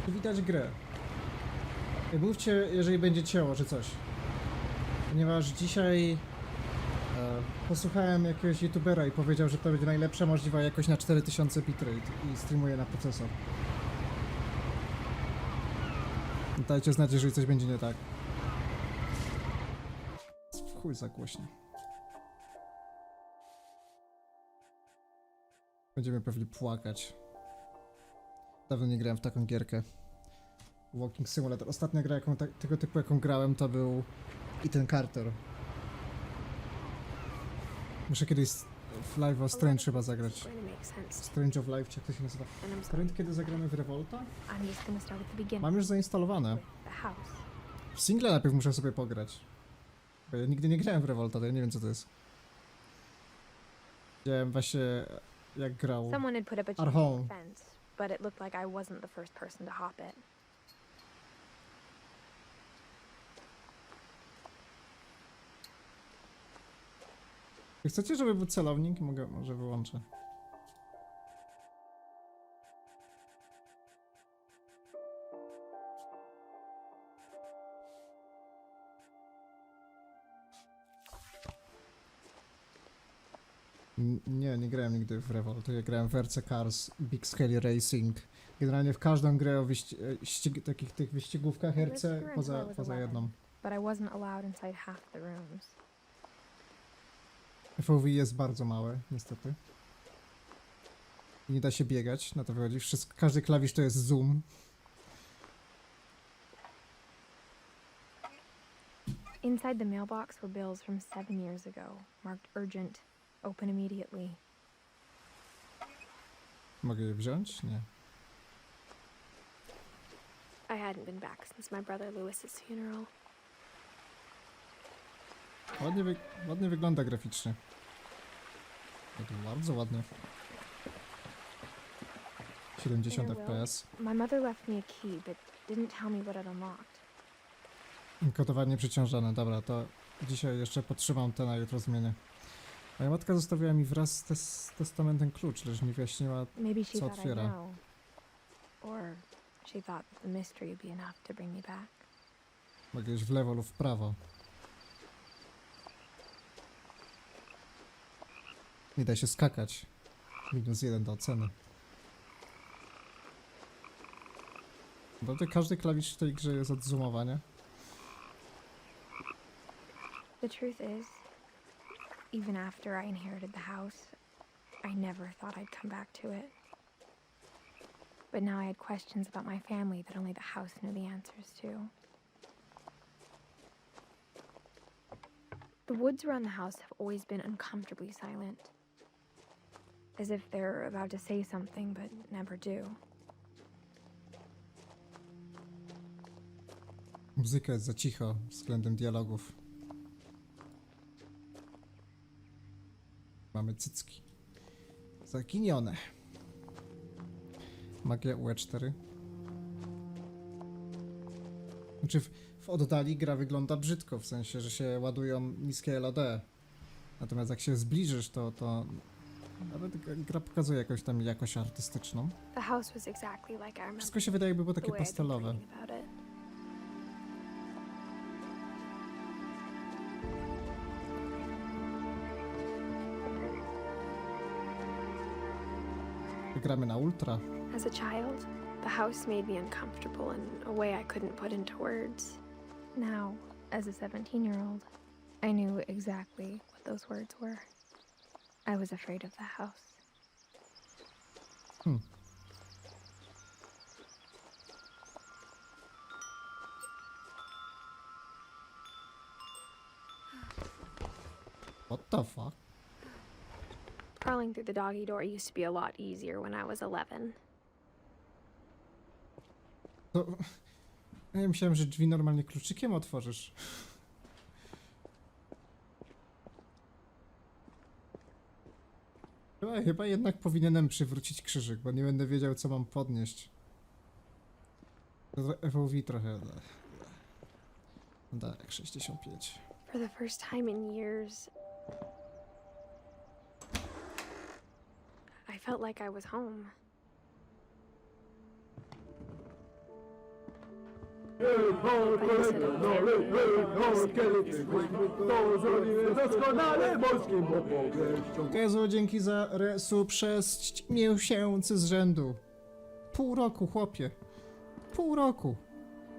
Widać grę. Mówcie, jeżeli będzie cięło, czy coś. Ponieważ dzisiaj posłuchałem jakiegoś youtubera i powiedział, że to będzie najlepsza możliwa jakość na 4000 bitrate i streamuje na procesor. Dajcie znać, jeżeli coś będzie nie tak. W chuj za głośno. Będziemy pewnie płakać. Dawno nie grałem w taką gierkę. Walking Simulator. Ostatnia gra, tego typu jaką grałem, to był Ethan Carter. Muszę kiedyś w Live of Strange chyba zagrać. Strange of Life, czy jak to się nazywa? Pamiętam, kiedy zagramy w Revolta? Mam już zainstalowane. W single najpierw muszę sobie pograć. Bo ja nigdy nie grałem w Revolta, to ja nie wiem co to jest. Widziałem właśnie jak grał Arhon. But it looked like I wasn't the first person to hop it. Chcecie, żeby był celownik? Może wyłączę. Nie grałem nigdy w Revolt. Ja grałem w RC Cars, Big Scale Racing. Generalnie w każdą grę o takich tych wyścigówkach RC poza jedną. But I wasn't allowed inside half the rooms. VOD jest bardzo małe, niestety. I nie da się biegać, na to wychodzi. Każdy klawisz to jest zoom. Inside the mailbox were bills from 7 years ago, marked urgent, open immediately. Mogę je wziąć? Nie. I hadn't been back since my brother Lewis's funeral. Ładnie wygląda graficznie. To bardzo ładnie. 70 FPS. My mother left me a key, but didn't tell me what it unlocked. Kodowanie przeciążane. Dobra, to dzisiaj jeszcze podtrzymam te, na jutro zmienię. Moja matka zostawiła mi wraz z testamentem klucz, lecz nie wyjaśniła, co otwiera. Or she thought the mystery would be enough to bring me back. Mogę iść w lewo lub w prawo. Nie da się skakać. -1 do oceny. Naprawdę każdy klawisz w tej grze jest od zoomowania. The truth is, even after I inherited the house, I never thought I'd come back to it. But now I had questions about my family that only the house knew the answers to. The woods around the house have always been uncomfortably silent. As if they're about to say something but never do. Muzyka jest za cicho względem dialogów. Mamy cycki. Zaginione. Magia UE4. Znaczy w oddali gra wygląda brzydko, w sensie, że się ładują niskie LOD. Natomiast jak się zbliżysz, to nawet gra pokazuje jakąś tam jakość artystyczną. Wszystko się wydaje, jakby było takie pastelowe. Gramy na ultra. As a child, the house made me uncomfortable in a way I couldn't put into words. Now, as a 17-year-old, I knew exactly what those words were. I was afraid of the house. What the fuck? Crawling through the doggy door used to be a lot easier when I was 11. To... Ja myślałem, że drzwi normalnie kluczykiem otworzysz. Chyba jednak powinienem przywrócić krzyżyk, bo nie będę wiedział, co mam podnieść. VOD trochę... Da, jak 65. For the first time in years, I felt like I was home. Kezu, dzięki za resu przez miesięcy z rzędu. Pół roku, chłopie. Pół roku.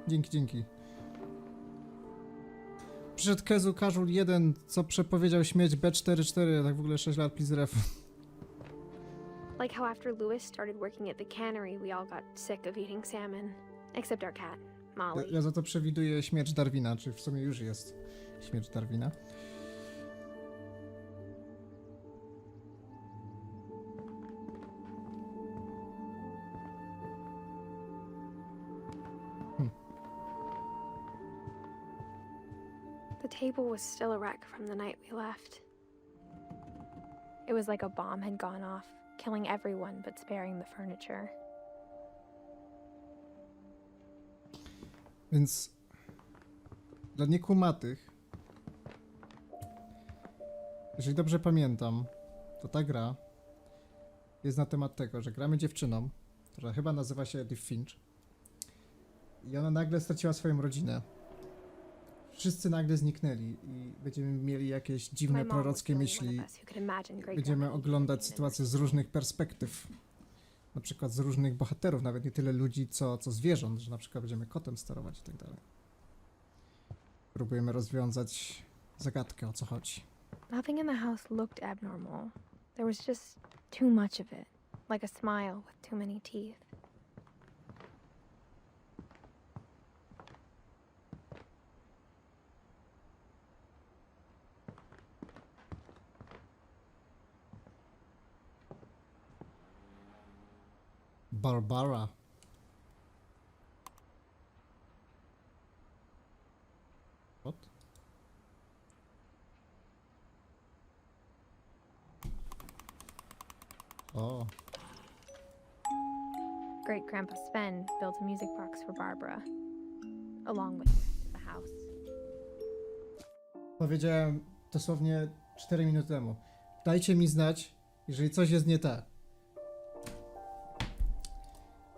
Dzięki. Przyszedł Kezu Casual 1, co przepowiedział śmierć B44, tak w ogóle 6 lat, please ref. Like how after Lewis started working at the cannery, we all got sick of eating salmon. Except our cat, Molly. Ja za to przewiduję śmierć Darwina, czy w sumie już jest śmierć Darwina. The table was still a wreck from the night we left. It was like a bomb had gone off, killing everyone but sparing the furniture. Więc dla niekumatych, jeżeli dobrze pamiętam, to ta gra jest na temat tego, że gramy dziewczyną, która chyba nazywa się Edith Finch, i ona nagle straciła swoją rodzinę. Wszyscy nagle zniknęli i będziemy mieli jakieś dziwne prorockie myśli. Będziemy oglądać sytuację z różnych perspektyw. Na przykład z różnych bohaterów, nawet nie tyle ludzi, co zwierząt, że na przykład będziemy kotem sterować i tak dalej. Próbujemy rozwiązać zagadkę, o co chodzi. Nothing in the house looked abnormal. There was just too much of it, like a smile with too many teeth. Barbara. What? Oh. Great Grandpa Sven built a music box for Barbara, along with the house. Powiedziałem dosłownie 4 minuty temu. Dajcie mi znać, jeżeli coś jest nie tak.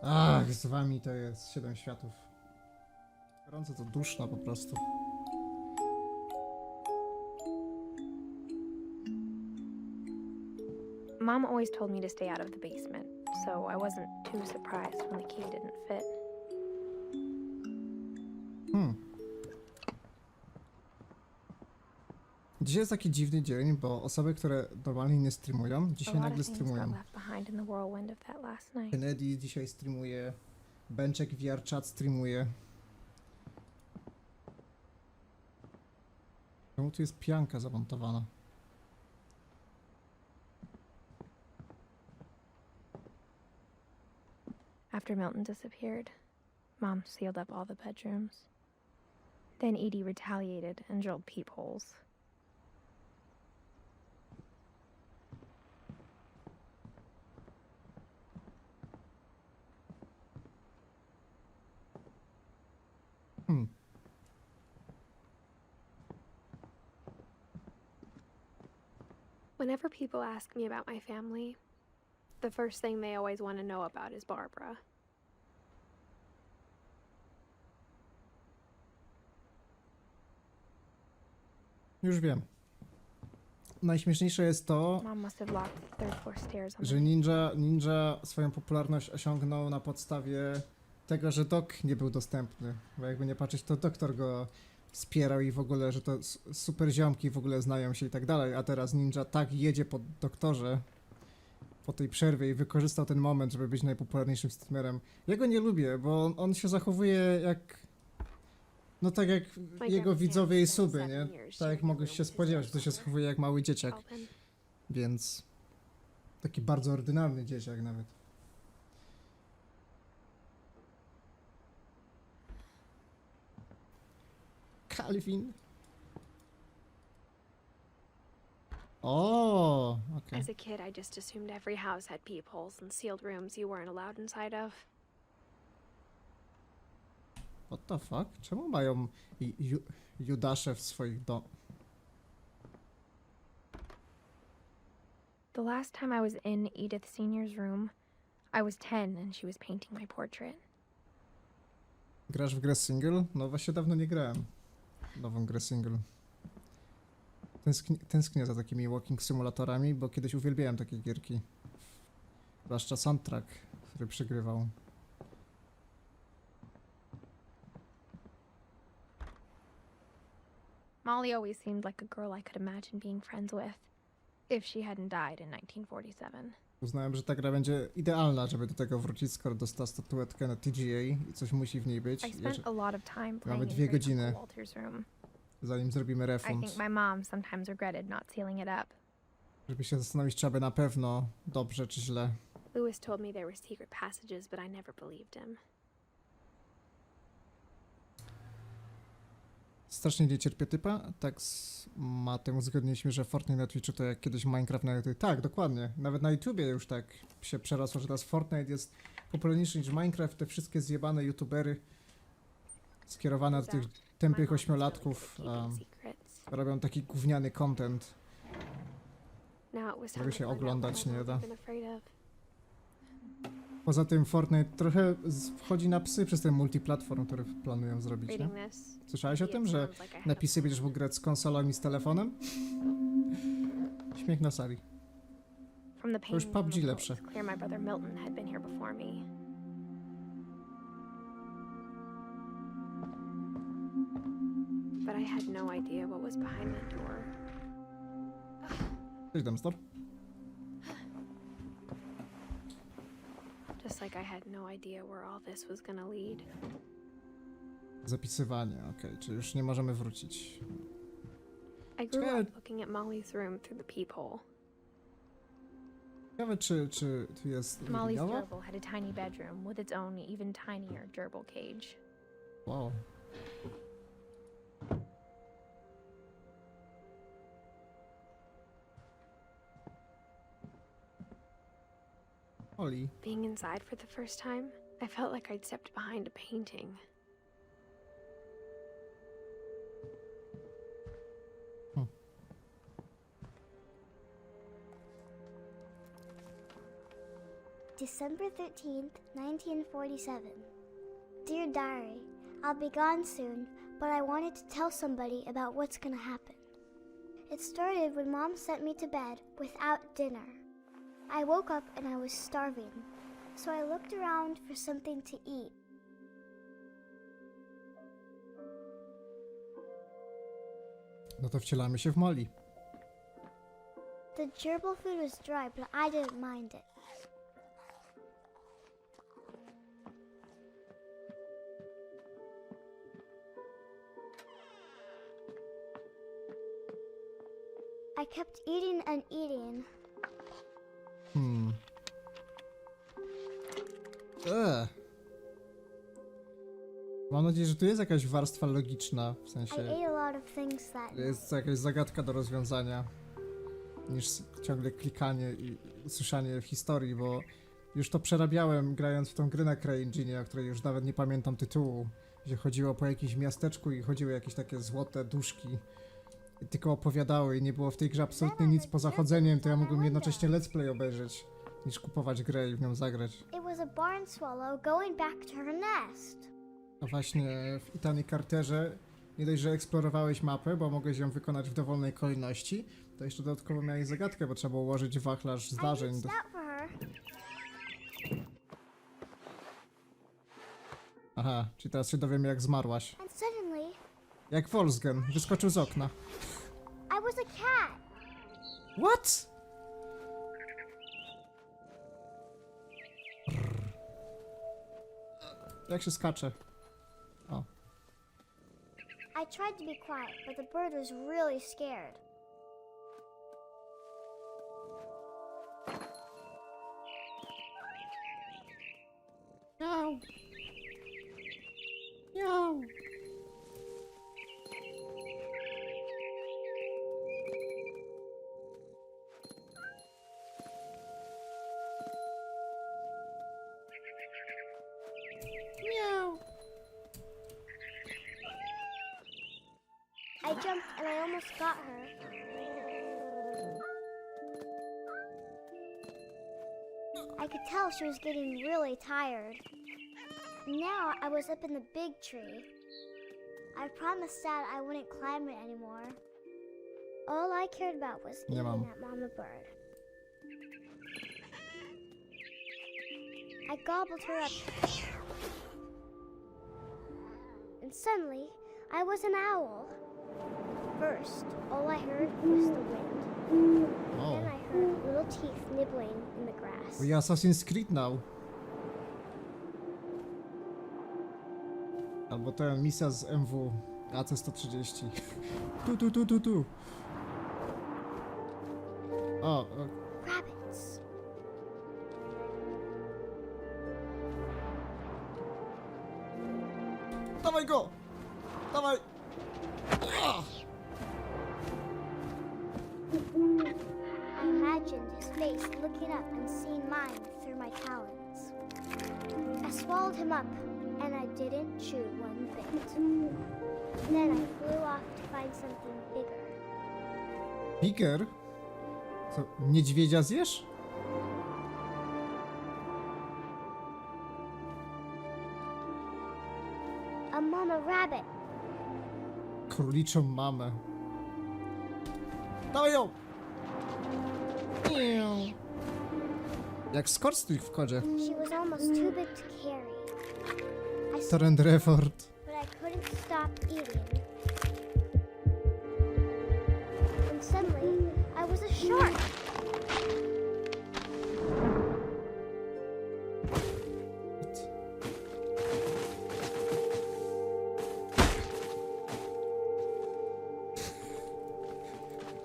Ach, z wami to jest 7 światów. Gorąco to duszno po prostu. Mom always told me to stay out of the basement, so I wasn't too surprised when the key didn't fit. Dzisiaj jest taki dziwny dzień, bo osoby, które normalnie nie streamują, dzisiaj nagle streamują. Kennedy dzisiaj streamuje, Benczek VR Chat streamuje. Czemu tu jest pianka zamontowana? After Milton disappeared, Mom sealed up all the bedrooms. Then Edie retaliated and drilled peepholes. Whenever people ask me about my family, the first thing they always want to know about is Barbara. Już wiem. Najśmieszniejsze jest to, Mom must have locked the third floor stairs on że Ninja swoją popularność osiągnął na podstawie tego, że Doc nie był dostępny. Bo jakby nie patrzeć, to doktor go wspierał i w ogóle, że to super ziomki w ogóle znają się i tak dalej, a teraz Ninja tak jedzie po doktorze po tej przerwie i wykorzystał ten moment, żeby być najpopularniejszym streamerem. Ja go nie lubię, bo on się zachowuje jak... No tak jak jego widzowie i suby, nie? Tak jak mogłeś się spodziewać, to się zachowuje jak mały dzieciak. Więc... taki bardzo ordynarny dzieciak nawet. Calvin. Oh, okay. As a kid, I just assumed every house had peepholes and sealed rooms you weren't allowed inside of. What the fuck? Czemu mają Judasze w swoich The last time I was in Edith Senior's room, I was 10 and she was painting my portrait. Grasz w grę single? No właśnie dawno nie grałem. Nową grę single. Tęsknię za takimi walking simulatorami, bo kiedyś uwielbiałem takie gierki. Zwłaszcza soundtrack, który przygrywał. Molly always seemed like a girl I could imagine being friends with, if she hadn't died in 1947. Uznałem, że ta gra będzie idealna, żeby do tego wrócić, skoro dostała statuetkę na TGA i coś musi w niej być. I spent a lot of time Mamy playing 2 in godziny, Walter's room. zanim zrobimy I refund. think my mom sometimes regretted not sealing it up. Żeby się zastanowić, czy aby na pewno dobrze czy źle. Lewis told me there were secret passages, but I never believed him. Strasznie nie cierpię typa. Tak z Matem uzgodniliśmy, że Fortnite na Twitchu to jak kiedyś Minecraft na YouTube. Tak, dokładnie. Nawet na YouTubie już tak się przerosło, że teraz Fortnite jest popularniejszy niż Minecraft. Te wszystkie zjebane YouTubery skierowane do tych tępych ośmiolatków robią taki gówniany content, którego się oglądać nie da. Poza tym Fortnite trochę wchodzi na psy przez ten multiplatform, który planują zrobić, nie? Słyszałeś o tym, że na PC będziesz mógł grać z konsolą i z telefonem? Śmiech na sali. To już PUBG lepsze. But I had no idea what was behind that door. Cześć, Dumpster. Just like I had no idea where all this was gonna lead. Zapisywanie, okej, czyli już nie możemy wrócić. I grew up looking at Molly's room through the peephole. Ciekawe, czy tu jest Molly's religiowo? gerbil had a tiny bedroom with its own even tinier gerbil cage. Wow. Oli. Being inside for the first time, I felt like I'd stepped behind a painting. December 13th, 1947. Dear Diary, I'll be gone soon, but I wanted to tell somebody about what's gonna happen. It started when Mom sent me to bed without dinner. I woke up and I was starving, so I looked around for something to eat. No to wcielamy się w Molly. The gerbil food was dry, but I didn't mind it. I kept eating and eating. Mam nadzieję, że tu jest jakaś warstwa logiczna, w I sensie ate a lot of things that night. jest jakaś zagadka do rozwiązania, niż ciągle klikanie i słyszanie historii, bo już to przerabiałem grając w tą grę na CryEngine, o której już nawet nie pamiętam tytułu, gdzie chodziło po jakimś miasteczku i chodziły jakieś takie złote duszki i tylko opowiadały i nie było w tej grze absolutnie nic poza chodzeniem, to ja mogłem jednocześnie let's play obejrzeć, niż kupować grę i w nią zagrać. It was a barn swallow going back to her nest. A właśnie w Ethan Carterze nie dość, że eksplorowałeś mapę, bo mogłeś ją wykonać w dowolnej kolejności, to jeszcze dodatkowo miałeś zagadkę, bo trzeba było ułożyć wachlarz zdarzeń. I reached out for her. Aha, czyli teraz się dowiemy jak zmarłaś. And suddenly, Jak Wolfsgen, wyskoczył z okna. I was a cat. What? Jak się skacze? O. I tried to be quiet, but the bird was really scared. Miau. Miau. Miau. I jumped and I almost got her. I could tell she was getting really tired. Now I was up in the big tree. I promised Dad I wouldn't climb it anymore. All I cared about was Nie eating mam. that mama bird. I gobbled her up. And suddenly, I was an owl. First, all I heard was the wind. O, Then I heard little teeth nibbling in the grass. we Assassin's Creed now. Albo to misja z MW AC-130. Tu. O, Rabbits. dawaj go! Dawaj! Ah! I imagined his face looking up and seeing mine through my talons. I swallowed him up, and I didn't chew one bit. Then I flew off to find something bigger. Bigger? Co, niedźwiedzia zjesz? A mama rabbit. Króliczą mamę. Dawaj ją! Miau. Jak skorstwik w kodzie. She was almost too big to carry. I Torrent Report. but I couldn't stop eating. And suddenly, I was a shark.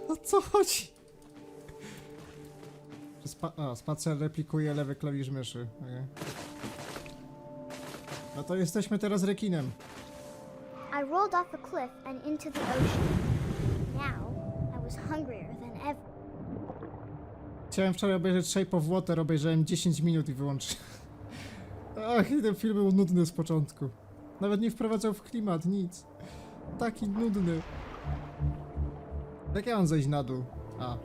O co chodzi? Spacer replikuje lewy klawisz myszy. Okay. No to jesteśmy teraz rekinem. I rolled off a cliff and into the ocean. Now, I was hungrier than ever. Chciałem wczoraj obejrzeć Shape of Water, obejrzałem 10 minut i wyłączyłem. Ach, i ten film był nudny z początku. Nawet nie wprowadzał w klimat, nic. Taki nudny. Jak ja mam zejść na dół? A,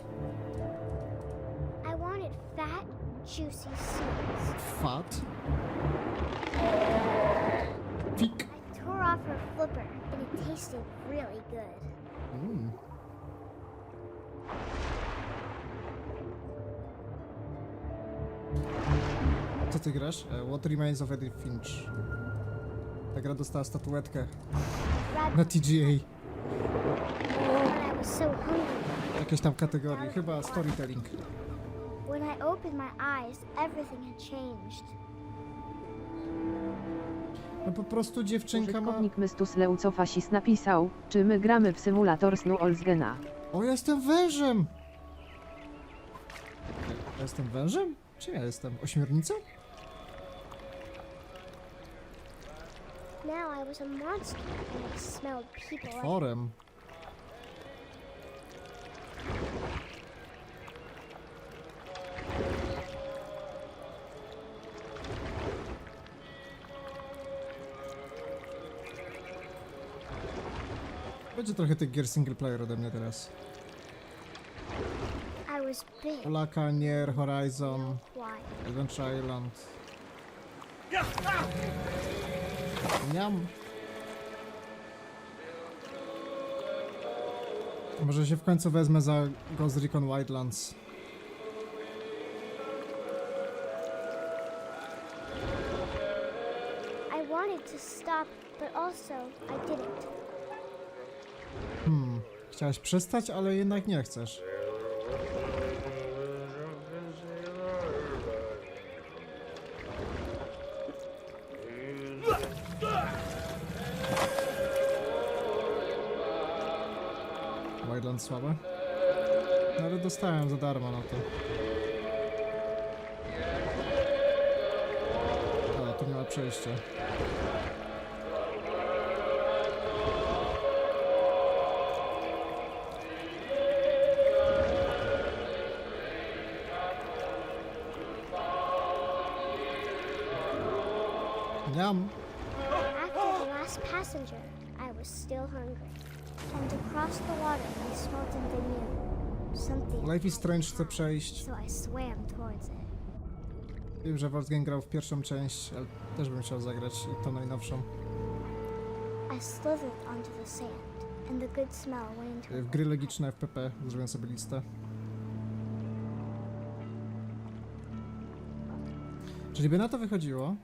I wanted fat, juicy seeds. fat. Fik. I tore off her flipper, and it tasted really good. Co ty grasz? What Remains of Edith Finch. Ta gra dostała statuetkę na Rabbit, TGA. but I was so hungry. Jakieś tam kategorii, chyba storytelling. When I opened my eyes, everything had changed. No po prostu dziewczynka ma... Użytkownik Mystus Leucofasis napisał, czy my gramy w symulator snu Olsgena. O, ja jestem wężem! Ja jestem wężem? Czy ja jestem? Ośmiornicą? Now I was a monster, and I smelled people like Forem. Będzie trochę tych gier single player ode mnie teraz. I was big, Polaka, Nier, Horizon, quiet. Adventure Island. Niam. Może się w końcu wezmę za Ghost Recon Wildlands. I wanted to stop, but also I didn't. Chciałaś przestać, ale jednak nie chcesz. Wildlands słabe? No ale dostałem za darmo na to. A, tu nie ma przejścia. Niam. After the last passenger, I was still hungry. And across the water, I smelled something new. Something. Life is Strange chcę przejść. So I swam towards it. Wiem, że Wolfgang grał w pierwszą część, ale też bym chciał zagrać i tą najnowszą. I slithered onto the sand, and the good smell went into W gry logiczne FPP zrobiłem sobie listę. Czyli by na to wychodziło,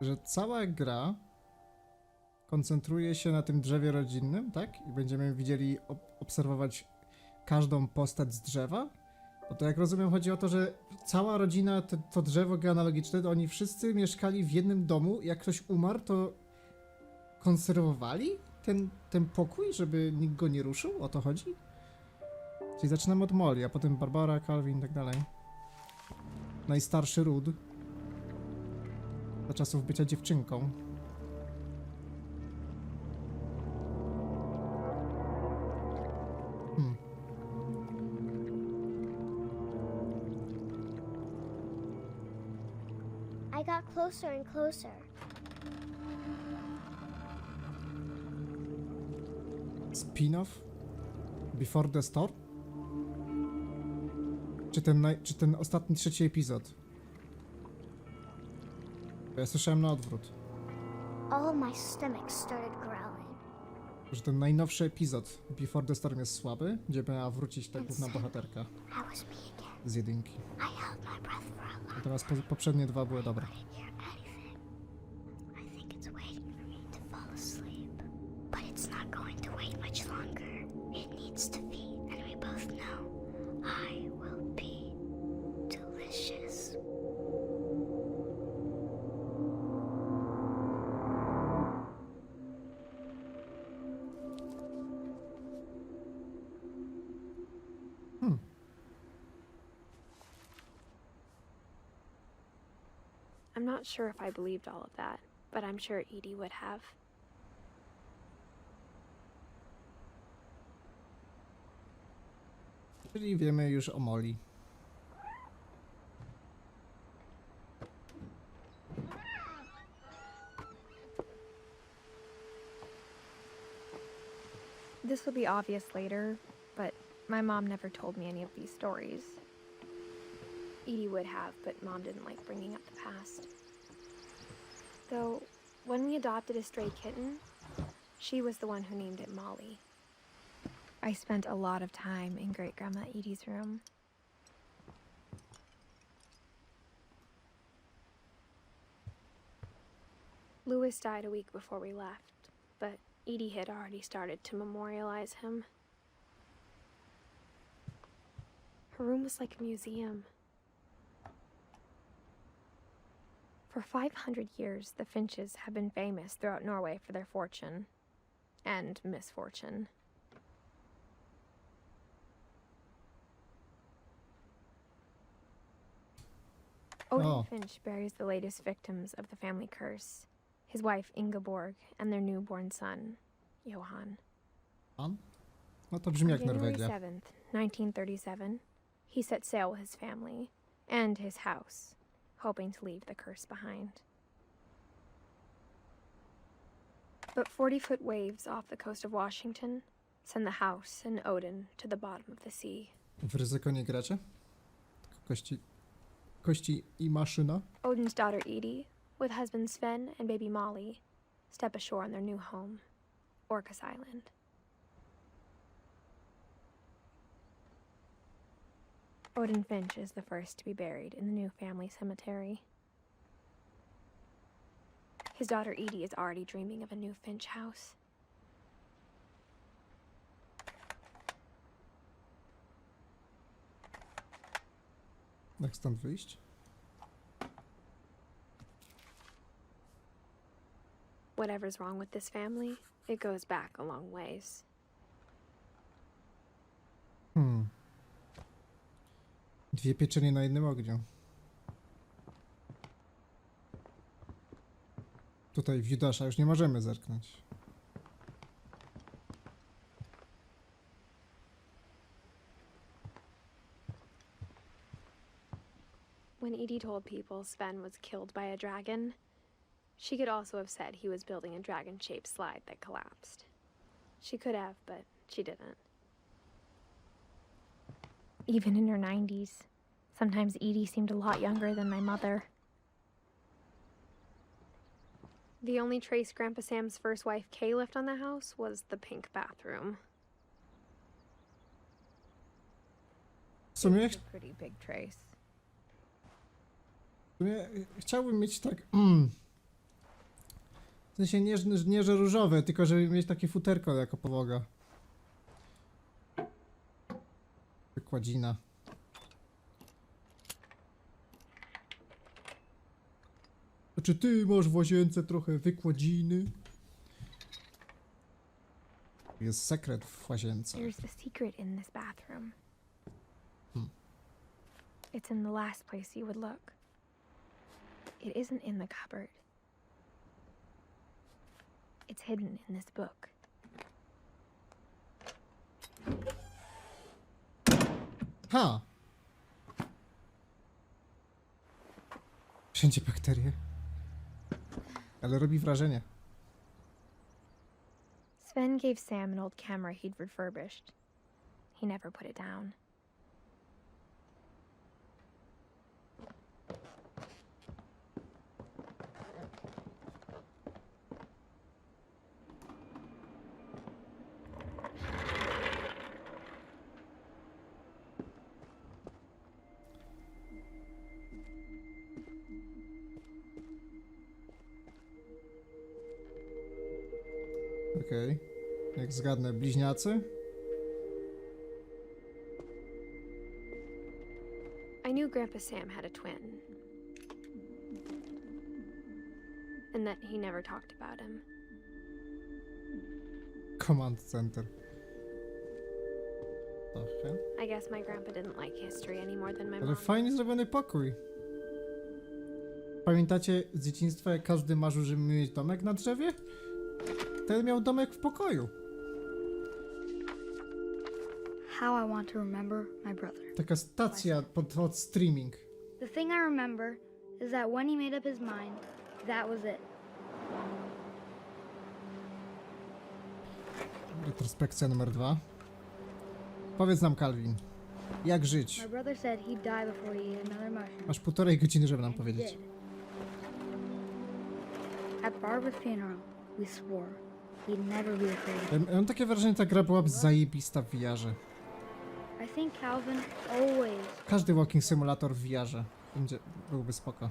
że cała gra koncentruje się na tym drzewie rodzinnym, tak? I będziemy widzieli, obserwować każdą postać z drzewa? Bo to jak rozumiem chodzi o to, że cała rodzina, to drzewo genealogiczne, to oni wszyscy mieszkali w jednym domu. Jak ktoś umarł, to konserwowali ten pokój, żeby nikt go nie ruszył? O to chodzi? Czyli zaczynamy od Molly, a potem Barbara, Calvin i tak dalej. Najstarszy ród. Za czasów bycia dziewczynką. I got closer and closer. Spin-off? Before the Storm? Czy ten ostatni trzeci epizod? Ja słyszałem na odwrót. All my stomach started growling. Że ten najnowszy epizod Before the Storm jest słaby, gdzie miała wrócić ta główna bohaterka That was me again. z jedynki. I held my breath for a long Natomiast poprzednie dwa były dobre. hear anything. I think it's waiting for me to fall asleep. But it's not going to wait much longer. It needs to feed, and we both know I will be delicious. I'm not sure if I believed all of that, but I'm sure Edie would have. Czyli wiemy już o Molly. This will be obvious later, but my mom never told me any of these stories. Edie would have, but Mom didn't like bringing up the past. Though, when we adopted a stray kitten, she was the one who named it Molly. I spent a lot of time in Great-Grandma Edie's room. Louis died a week before we left, but Edie had already started to memorialize him. Her room was like a museum. For 500 years, the Finches have been famous throughout Norway for their fortune and misfortune. Odin Oh. Finch buries the latest victims of the family curse, his wife Ingeborg and their newborn son, Johan. No to brzmi jak On January Norwegia. 7th, 1937, he set sail with his family and his house, hoping to leave the curse behind. But 40-foot waves off the coast of Washington send the house and Odin to the bottom of the sea. W ryzyko nie gracie? Tylko kości i maszyna? Odin's daughter Edie, with husband Sven and baby Molly, step ashore on their new home, Orcas Island. Odin Finch is the first to be buried in the new family cemetery. His daughter Edie is already dreaming of a new Finch house. Jak stąd wyjść? Whatever's wrong with this family, it goes back a long ways. Dwie pieczenie na jednym ogniu. Tutaj w Judasza już nie możemy zerknąć. When Edie told people Sven was killed by a dragon, she could also have said he was building a dragon-shaped slide that collapsed. She could have, but she didn't. Even in her 90s, Sometimes Edie seemed a lot younger than my mother. The only trace Grandpa Sam's first wife, Kay, left on the house was the pink bathroom. W sumie, It's a pretty big trace. chciałbym mieć tak... W sensie nie, że różowe, tylko żeby mieć takie futerko jako podłoga. Wykładzina. Czy ty masz w łazience trochę wykładziny? Jest sekret w łazience. There's a secret in this bathroom. It's in the last place you would look. It isn't in the cupboard. It's hidden in this book. Ha! Wszędzie bakterie. Ale robi wrażenie. Sven gave Sam an old camera he'd refurbished. He never put it down. Okej. Jak zgadnę, bliźniacy? I knew Grandpa Sam had a twin. And that he never talked about him. Command Center. Trochę. I guess my grandpa didn't like history any more than my Ale mom. fajnie zrobiony pokój. Pamiętacie z dzieciństwa, jak każdy marzył, żeby mieć domek na drzewie? Ten miał domek w pokoju. How I want to remember my brother. Taka stacja pod streaming. The thing I remember is that when he made up his mind, that was it. Retrospekcja numer 2. Powiedz nam, Calvin, jak żyć? My brother said he'd die before he ate another mushroom. Masz 1,5 godziny, żeby nam And he powiedzieć. did. At Barbara's funeral, we swore he'd never be afraid. Ja mam takie wrażenie, że ta gra byłaby zajebista w VR-ze. I think Calvin always. Każdy walking simulator w VR-ze byłby spoko.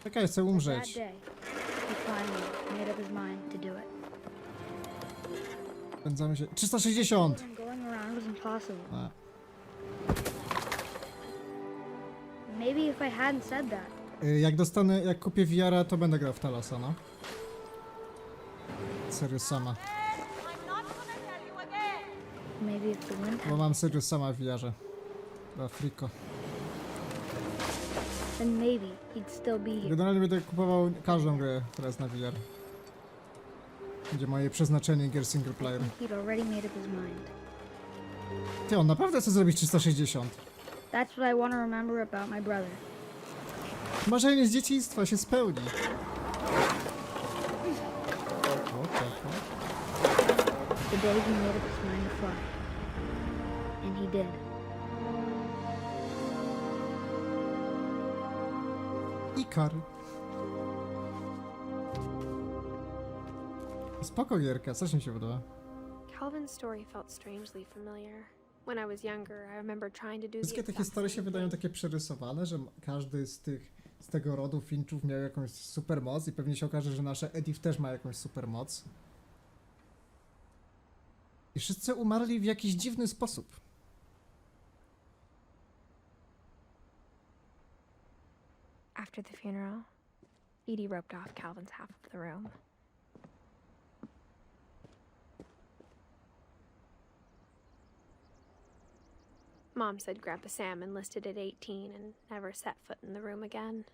Czekaj, chcę That umrzeć. day, he finally made up his mind to do it. Spędzamy się... 360! And going around was impossible. A, Maybe if I hadn't said that, jak kupię VR-a, to będę grał w Talosa, no. Serio sama. maybe if the wind Bo had, mam serio sama w VR-ze. Dla friko. then maybe he'd still be here. Generalnie będę kupował każdą grę teraz na VR. Będzie moje przeznaczenie gier single player. He'd already made up his mind. Ty, on naprawdę chce zrobić 360. That's what I want to remember about my brother. Marzenie z dzieciństwa się spełni. What the fuck? The day he made up his mind to fly. And he did. Ikar. Spoko gierka, coś mi się podoba. Calvin's story felt strangely familiar. When I was younger, I remember trying to do Wszystkie te exact historie się same wydają thing. takie przerysowane, że każdy z tego rodu Finchów miał jakąś supermoc i pewnie się okaże, że nasze Edith też ma jakąś supermoc. I wszyscy umarli w jakiś dziwny sposób. After the funeral, Edie roped off Calvin's half of the room. Mom said Grandpa Sam enlisted at 18 and never set foot in the room again.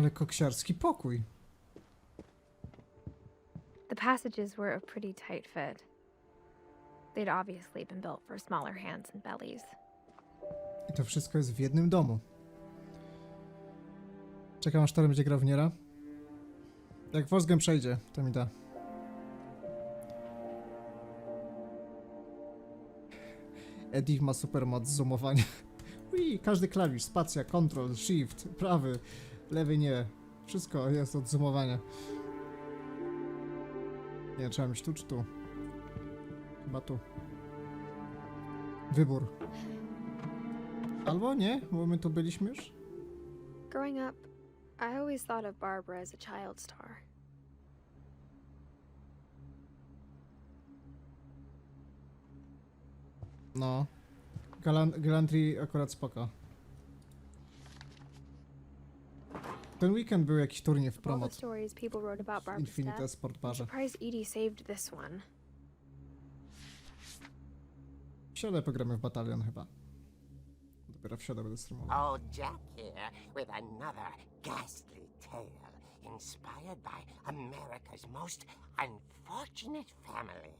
Ale koksiarski pokój. The passages were a pretty tight fit. They'd obviously been built for smaller hands and bellies. I to wszystko jest w jednym domu. Czekam, aż Tory będzie grał w Niera. Jak Wolfgang przejdzie, to mi da. Edith ma super moc zoomowania. Ui, każdy klawisz, spacja, control, shift, prawy, lewy nie. Wszystko jest od zoomowania. Nie, trzeba mieć tu czy tu? Chyba tu. Wybór. Albo nie, bo my tu byliśmy już. Growing up, I always thought of Barbara as a child star. No. Gallantry akurat spoko. Ten weekend był jakiś turniej w All the promocji. stories people wrote about W Barbara's Infinite death, Sport I'm Barze. surprised Edie saved this one. W środę pogramy w Batalion chyba. Dopiero w środę będę streamował. Oh, Jack here with another ghastly tale inspired by America's most unfortunate family.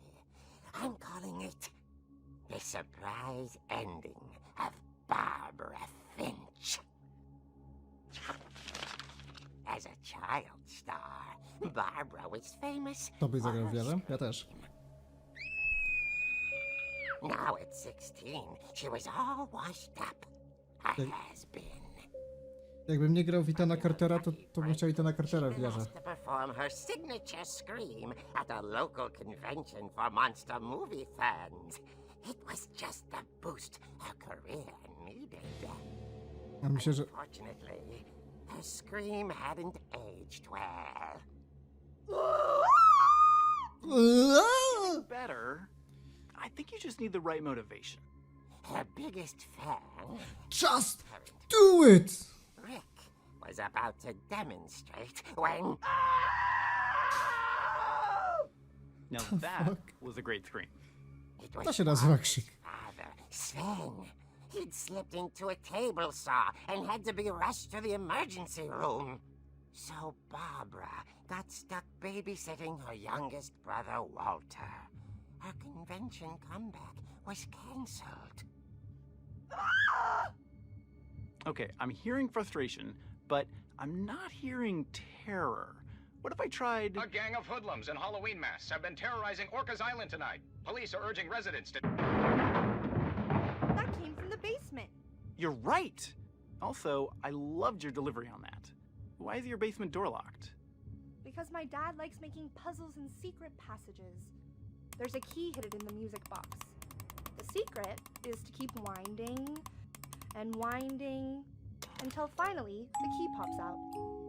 I'm calling it The Surprise Ending of Barbara Finch. As a child star, Barbara was famous. To byś zagrał w for her wieżę? Ja też. Now at 16, she was all washed up. A has-been. Jakbym nie grał w Ethana Cartera, to bym chciał Ethana Cartera w She wieżę. asked to perform her signature scream at a local convention for monster movie fans. It was just the boost her career needed. Ja myślę, że... Unfortunately, her scream hadn't aged well. Better. I think you just need the right motivation. Her biggest fan, Just do it! Rick, was about to demonstrate when... Now that was a great scream. It was To się nazywa Barbara's krzyk. father, Sven. He'd slipped into a table saw and had to be rushed to the emergency room. So Barbara got stuck babysitting her youngest brother, Walter. Her convention comeback was cancelled. Okay, I'm hearing frustration, but I'm not hearing terror. What if I tried... A gang of hoodlums in Halloween masks have been terrorizing Orcas Island tonight. Police are urging residents to... That came from the basement. You're right! Also, I loved your delivery on that. Why is your basement door locked? Because my dad likes making puzzles and secret passages. There's a key hidden in the music box. The secret is to keep winding and winding until finally the key pops out.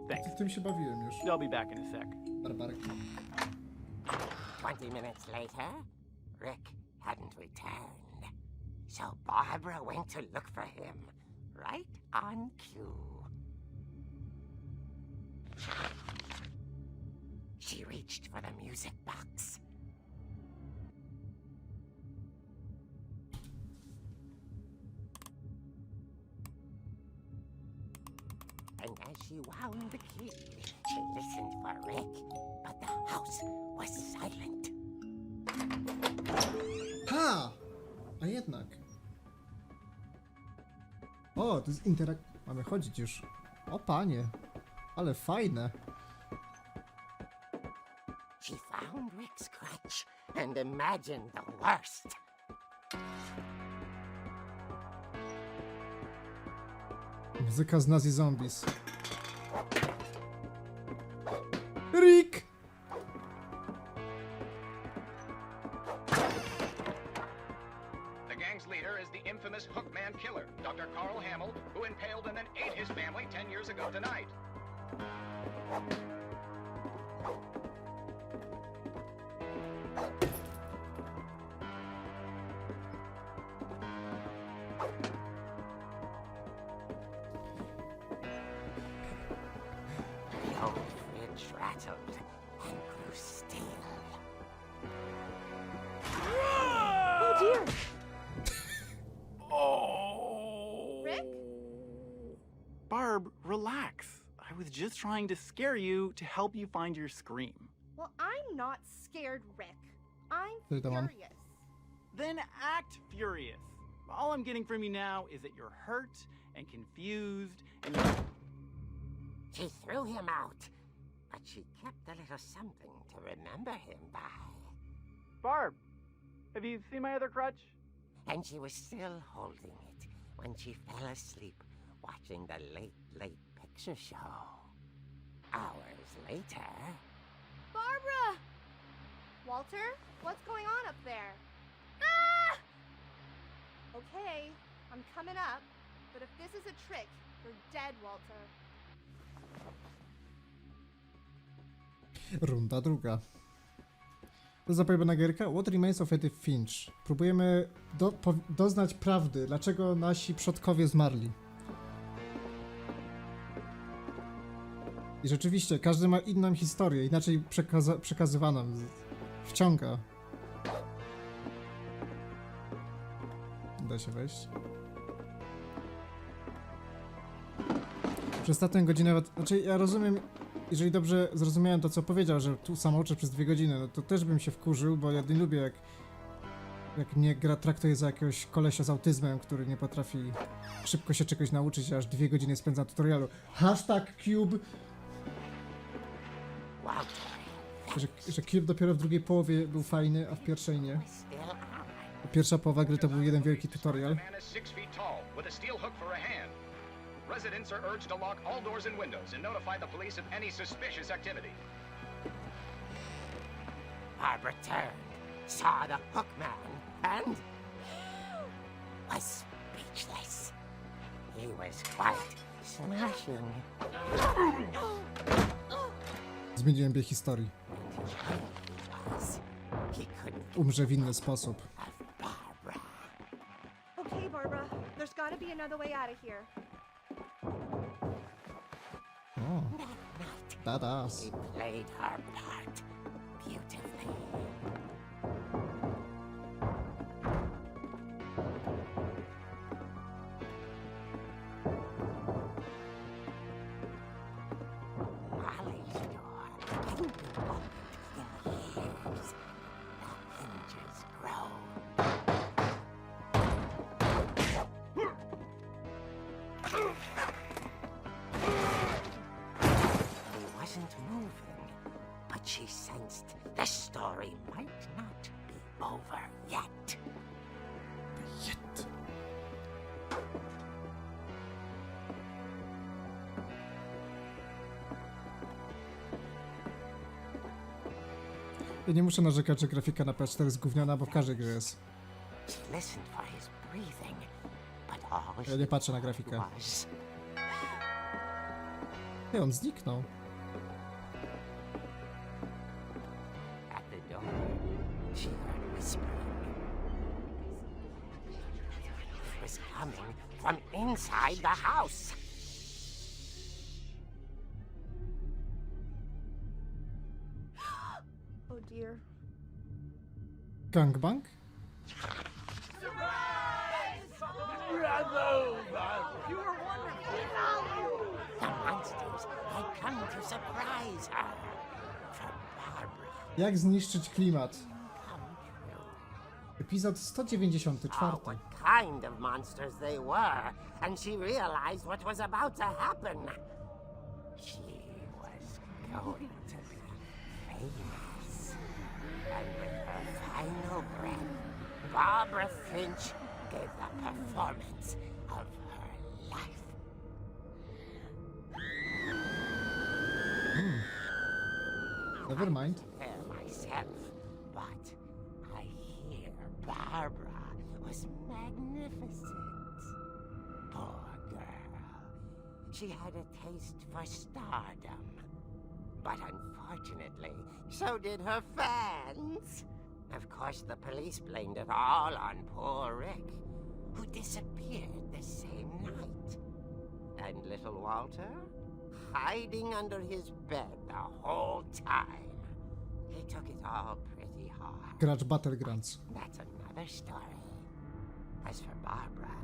Thanks. W tym się bawiłem już. I'll be back in a sec. Barbarek. 20 minutes later, Rick hadn't returned. So Barbara went to look for him, right on cue. She reached for the music box. And as she wound the key, she listened for Rick, but the house was silent. Ha! A jednak. O, to jest Mamy chodzić już. O panie. Ale fajne. She found Rick's crutch and imagined the worst. Muzyka z Nazi Zombies. Rick! The gang's leader is the infamous Hookman killer, Dr. Carl Hamill, who impaled and then ate his family 10 years ago tonight. The old fridge rattled and grew still. Oh dear! Oh! Rick? Barb, relax. I was was just trying to scare you to help you find your scream. Well, I'm not scared, Rick. I'm Wait, come on. furious. Then act furious. All I'm getting from you now is that you're hurt and confused and you're... She threw him out, but she kept a little something to remember him by. Barb, have you seen my other crutch? And she was still holding it when she fell asleep watching the late picture show. Hours later... Barbara! Walter, what's going on up there? Ah! Okay, I'm coming up, but if this is a trick, you're dead, Walter. Runda druga. To jest zapojebana gierka. What Remains of Edith Finch. Próbujemy doznać prawdy, dlaczego nasi przodkowie zmarli. I rzeczywiście, każdy ma inną historię, inaczej przekazywaną. Wciąga. Da się wejść. Przez ostatnią godzinę... Znaczy, ja rozumiem, jeżeli dobrze zrozumiałem to, co powiedział, że tu samouczek przez 2 godziny, no to też bym się wkurzył, bo ja nie lubię, jak mnie gra traktuje za jakiegoś kolesia z autyzmem, który nie potrafi szybko się czegoś nauczyć, aż 2 godziny spędza na tutorialu. #Cube! Że Cube dopiero w drugiej połowie był fajny, a w pierwszej nie. Pierwsza połowa gry to był jeden wielki tutorial. Residents are urged to lock all doors and windows and notify the police of any suspicious activity. Barbara turned, saw the hook man, and was speechless. He was quite smashing. Zmieniłem bieg historii. Umrze w inny sposób. Okay, Barbara, there's gotta be another way out of here. Oh, badass. She played her part beautifully. Molly's door hadn't been opened in years. The hinges grow. Moving, but she sensed the story might not be over yet. Ja nie muszę narzekać, że grafika na PS4 jest gówniana, bo w każdej grze jest. Ja nie patrzę na grafikę. Hej, on zniknął. She heard whispering. It was coming from inside the house. Oh dear. Gangbang? The monsters had come to surprise her. For Barbara. Jak zniszczyć klimat? Epizod 194. What kind of monsters they were, and she realized what was about to happen. She was going to be famous. And with her final breath, Barbara Finch gave the performance of her life. Never mind. Myself, but I hear Barbara was magnificent. Poor girl. She had a taste for stardom. But unfortunately, so did her fans. Of course, the police blamed it all on poor Rick, who disappeared the same night. And little Walter? Hiding under his bed the whole time. He took it all pretty hard. Gracz Battlegrounds. That's another story. As for Barbara,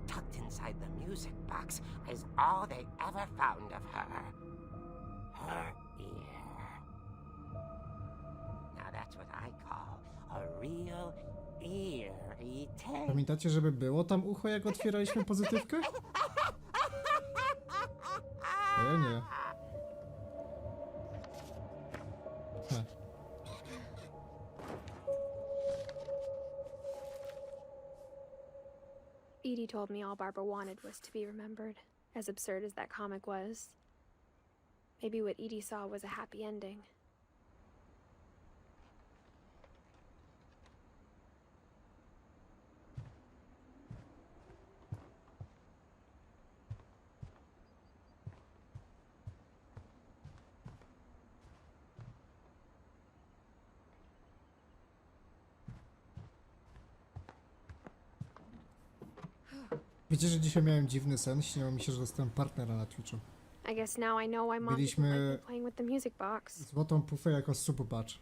tucked inside the music box is all they ever found of her. her ear. Now that's what I call a real ear eating. Pamiętacie, żeby było tam ucho, jak otwieraliśmy pozytywkę? A ja nie. Edie told me all Barbara wanted was to be remembered, as absurd as that comic was. Maybe what Edie saw was a happy ending. Wiecie, że dzisiaj miałem dziwny sen? Śniło mi się, że dostałem partnera na Twitchu. I guess now I know why Mom doesn't like me playing with the music box. Złotą pufę jako subbacz.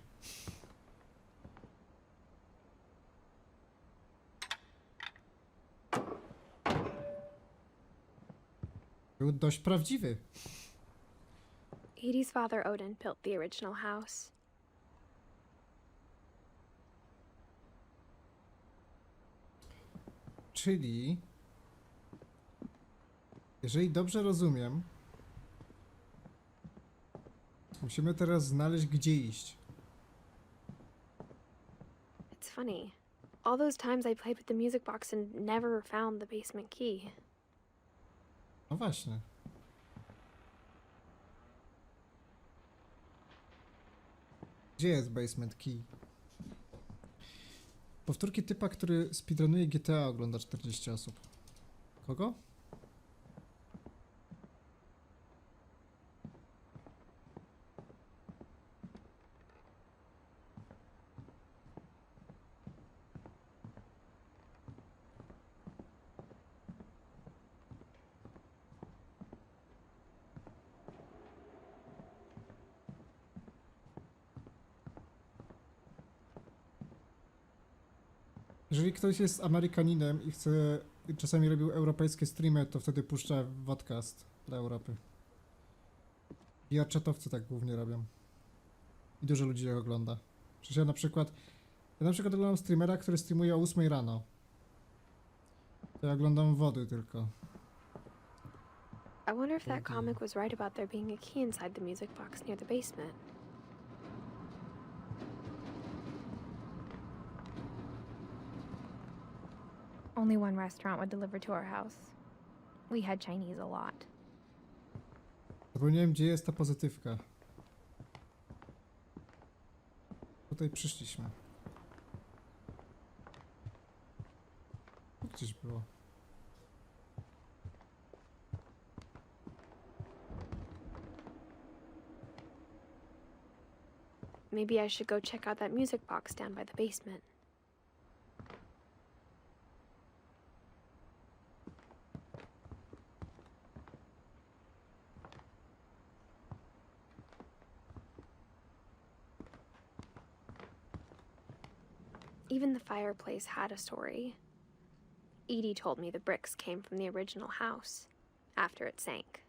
Był dość prawdziwy. Edie's father Odin built the original house. Czyli... Jeżeli dobrze rozumiem... Musimy teraz znaleźć, gdzie iść. It's funny. All those times I played with the music box and never found the basement key. No właśnie. Gdzie jest basement key? Powtórki typa, który speedrunuje GTA, ogląda 40 osób. Kogo? Jeżeli ktoś jest Amerykaninem i chce, czasami robił europejskie streamy, to wtedy puszcza podcast dla Europy. VR-chatowcy tak głównie robią. I dużo ludzi je ogląda. Przecież ja na przykład oglądam streamera, który streamuje o 8 rano. To ja oglądam VODy tylko. I wonder if that comic was right about there being a key inside the music box near the basement. Only one restaurant would deliver to our house. We had Chinese a lot. Zapomniałem, gdzie jest ta pozytywka. Tutaj przyszliśmy. Tu gdzieś było. Maybe I should go check out that music box down by the basement. Even the fireplace had a story. Edie told me the bricks came from the original house, after it sank.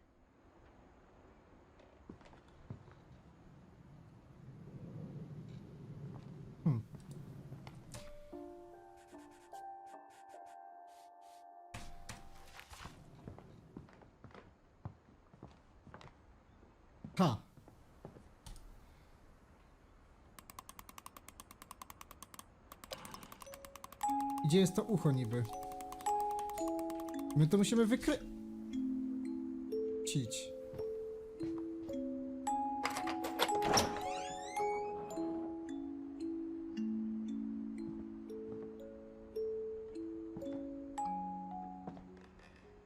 Ha! Gdzie jest to ucho niby? My to musimy cić.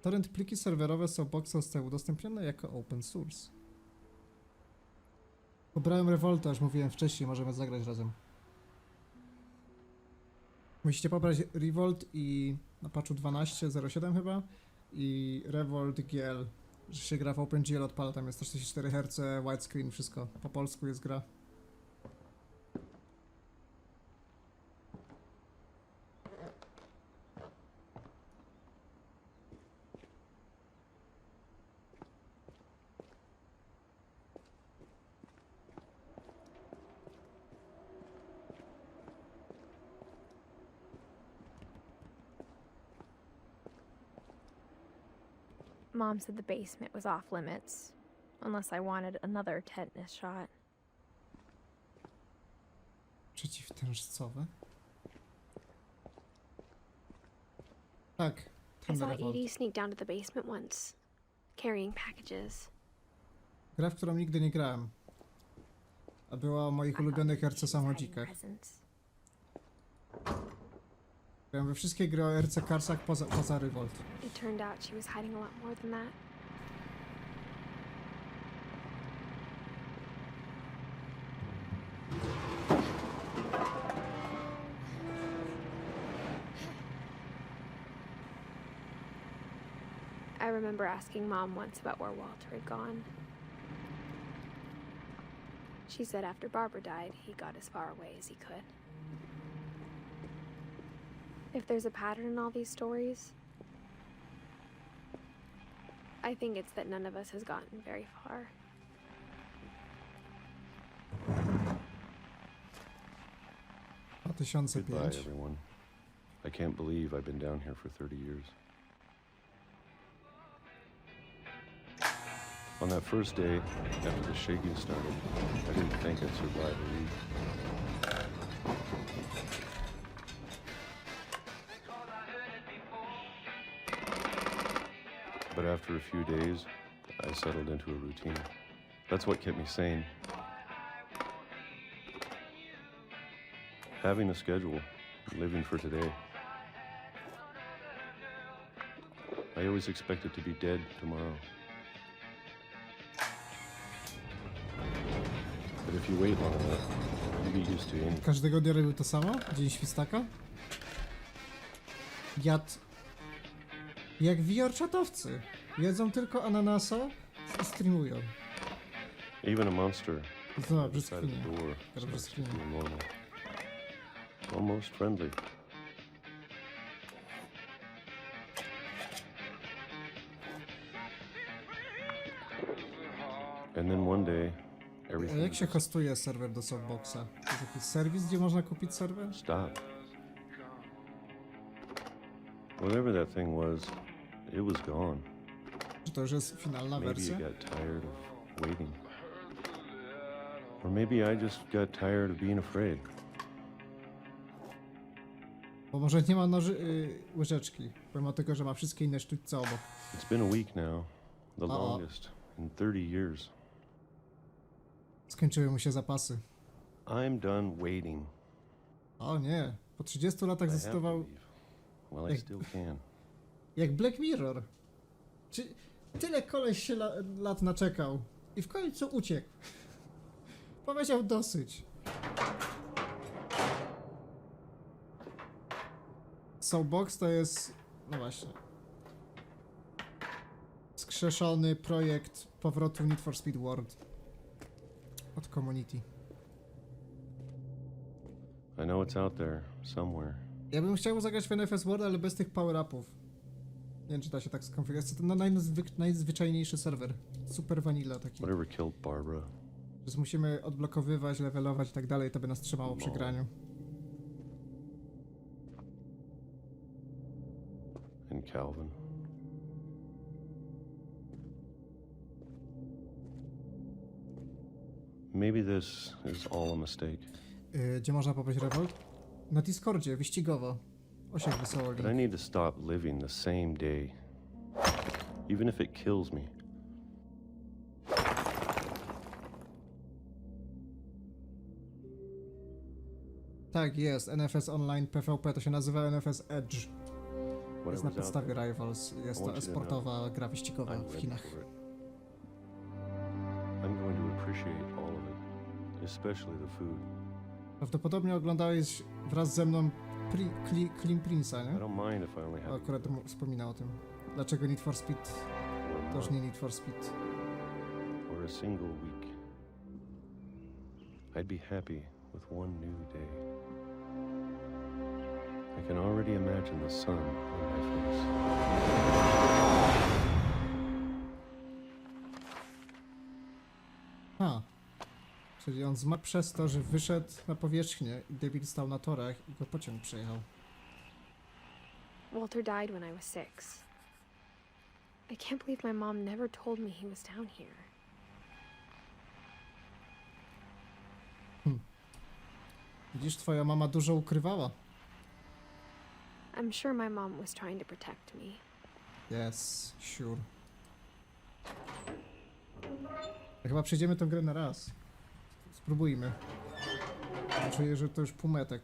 Torrent pliki serwerowe są boxem udostępnione jako open source. Pobrałem Revolta, już mówiłem wcześniej, możemy zagrać razem. Musicie pobrać Revolt i na patchu 12.07 chyba i Revolt GL, że się gra w OpenGL, odpala, tam jest 144 Hz, widescreen, wszystko. Po polsku jest gra. Mom said the basement was off limits, unless I wanted another tetanus shot. Przeciwtężcowe? Tak, I ten saw rewolt. Edie sneak down to the basement once, carrying packages. Gra, w którą nigdy nie grałem. A była o moich ulubionych RC samochodzikach. Grałem we wszystkie gry o RC Carsach poza Revolt. It turned out she was hiding a lot more than that. I remember asking Mom once about where Walter had gone. She said after Barbara died, he got as far away as he could. If there's a pattern in all these stories, I think it's that none of us has gotten very far. Goodbye, everyone. I can't believe I've been down here for 30 years. On that first day, after the shaking started, I didn't think I'd survive a week. But after a few days, I settled into a routine. That's what kept me sane. Having a schedule, living for today. I always expected to be dead tomorrow. But if you wait long enough, you get used to anything. Każdego dnia robił to samo? Dzień świstaka? Jadł... Jak VR-czatowcy. Jedzą tylko ananasa i streamują. Even a monster No, beside the brzyskwinie. door starts to Brzyskwinie. feel normal. Almost friendly. And then one day, A everything jak się just hostuje serwer do Softboxa? To jest jakiś serwis, gdzie można kupić serwer? stopped. Whatever that thing was, it was gone. Czy to już jest finalna Maybe wersja? you got tired of waiting. Or maybe I just got tired of being afraid. Bo może nie ma łyżeczki, pomimo tego, że ma wszystkie inne sztućce obok. It's been a week now, the Uh-oh. longest in 30 years. Skończyły mu się zapasy. I'm done waiting. O nie, po 30 latach I have to zdecydował leave. Well, I Jak- still can. jak Black Mirror. Czy tyle koleś się lat naczekał i w końcu uciekł. Powiedział dosyć. Soulbox to jest, no właśnie, skrzeszony projekt powrotu Need for Speed World od community. I know it's out there somewhere. Ja bym chciał zagrać w NFS World, ale bez tych power-upów. Nie wiem, czy da się tak skonfigurować. To ten najzwyczajniejszy serwer. Super vanilla taki. Whatever killed Barbara. Więc musimy odblokowywać, levelować i tak dalej, to by nas trzymało przy graniu. And Calvin. Maybe this is all a mistake. Gdzie można pobrać Revolt? Na Discordzie, wyścigowo. Osiek wesoło But I link. need to stop living the same day. Even if it kills me. Tak, jest. NFS Online PvP, to się nazywa NFS Edge. When Jest I na was out podstawie there, Rivals. Jest I to want you to esportowa gra wyścigowa I'm w ready Chinach. for it. I'm going to appreciate all of it, especially the food. Prawdopodobnie oglądałeś wraz ze mną Clean Prince'a, I nie? don't mind if I only have Akurat wspomina o tym. Dlaczego Need for Speed one to już month nie Need for Speed? or a single week. I'd be happy with one new day. I can already imagine the sun on my face. Ha. Czyli on zmarł przez to, że wyszedł na powierzchnię i debil stał na torach i go pociąg przejechał. Walter died when I was 6. I can't believe my mom never told me he was down here. Widzisz, twoja mama dużo ukrywała. I'm sure my mom was trying to protect me. Yes, sure. Chyba przejdziemy tę grę na raz. Spróbujmy. Czuję, że to już półmetek.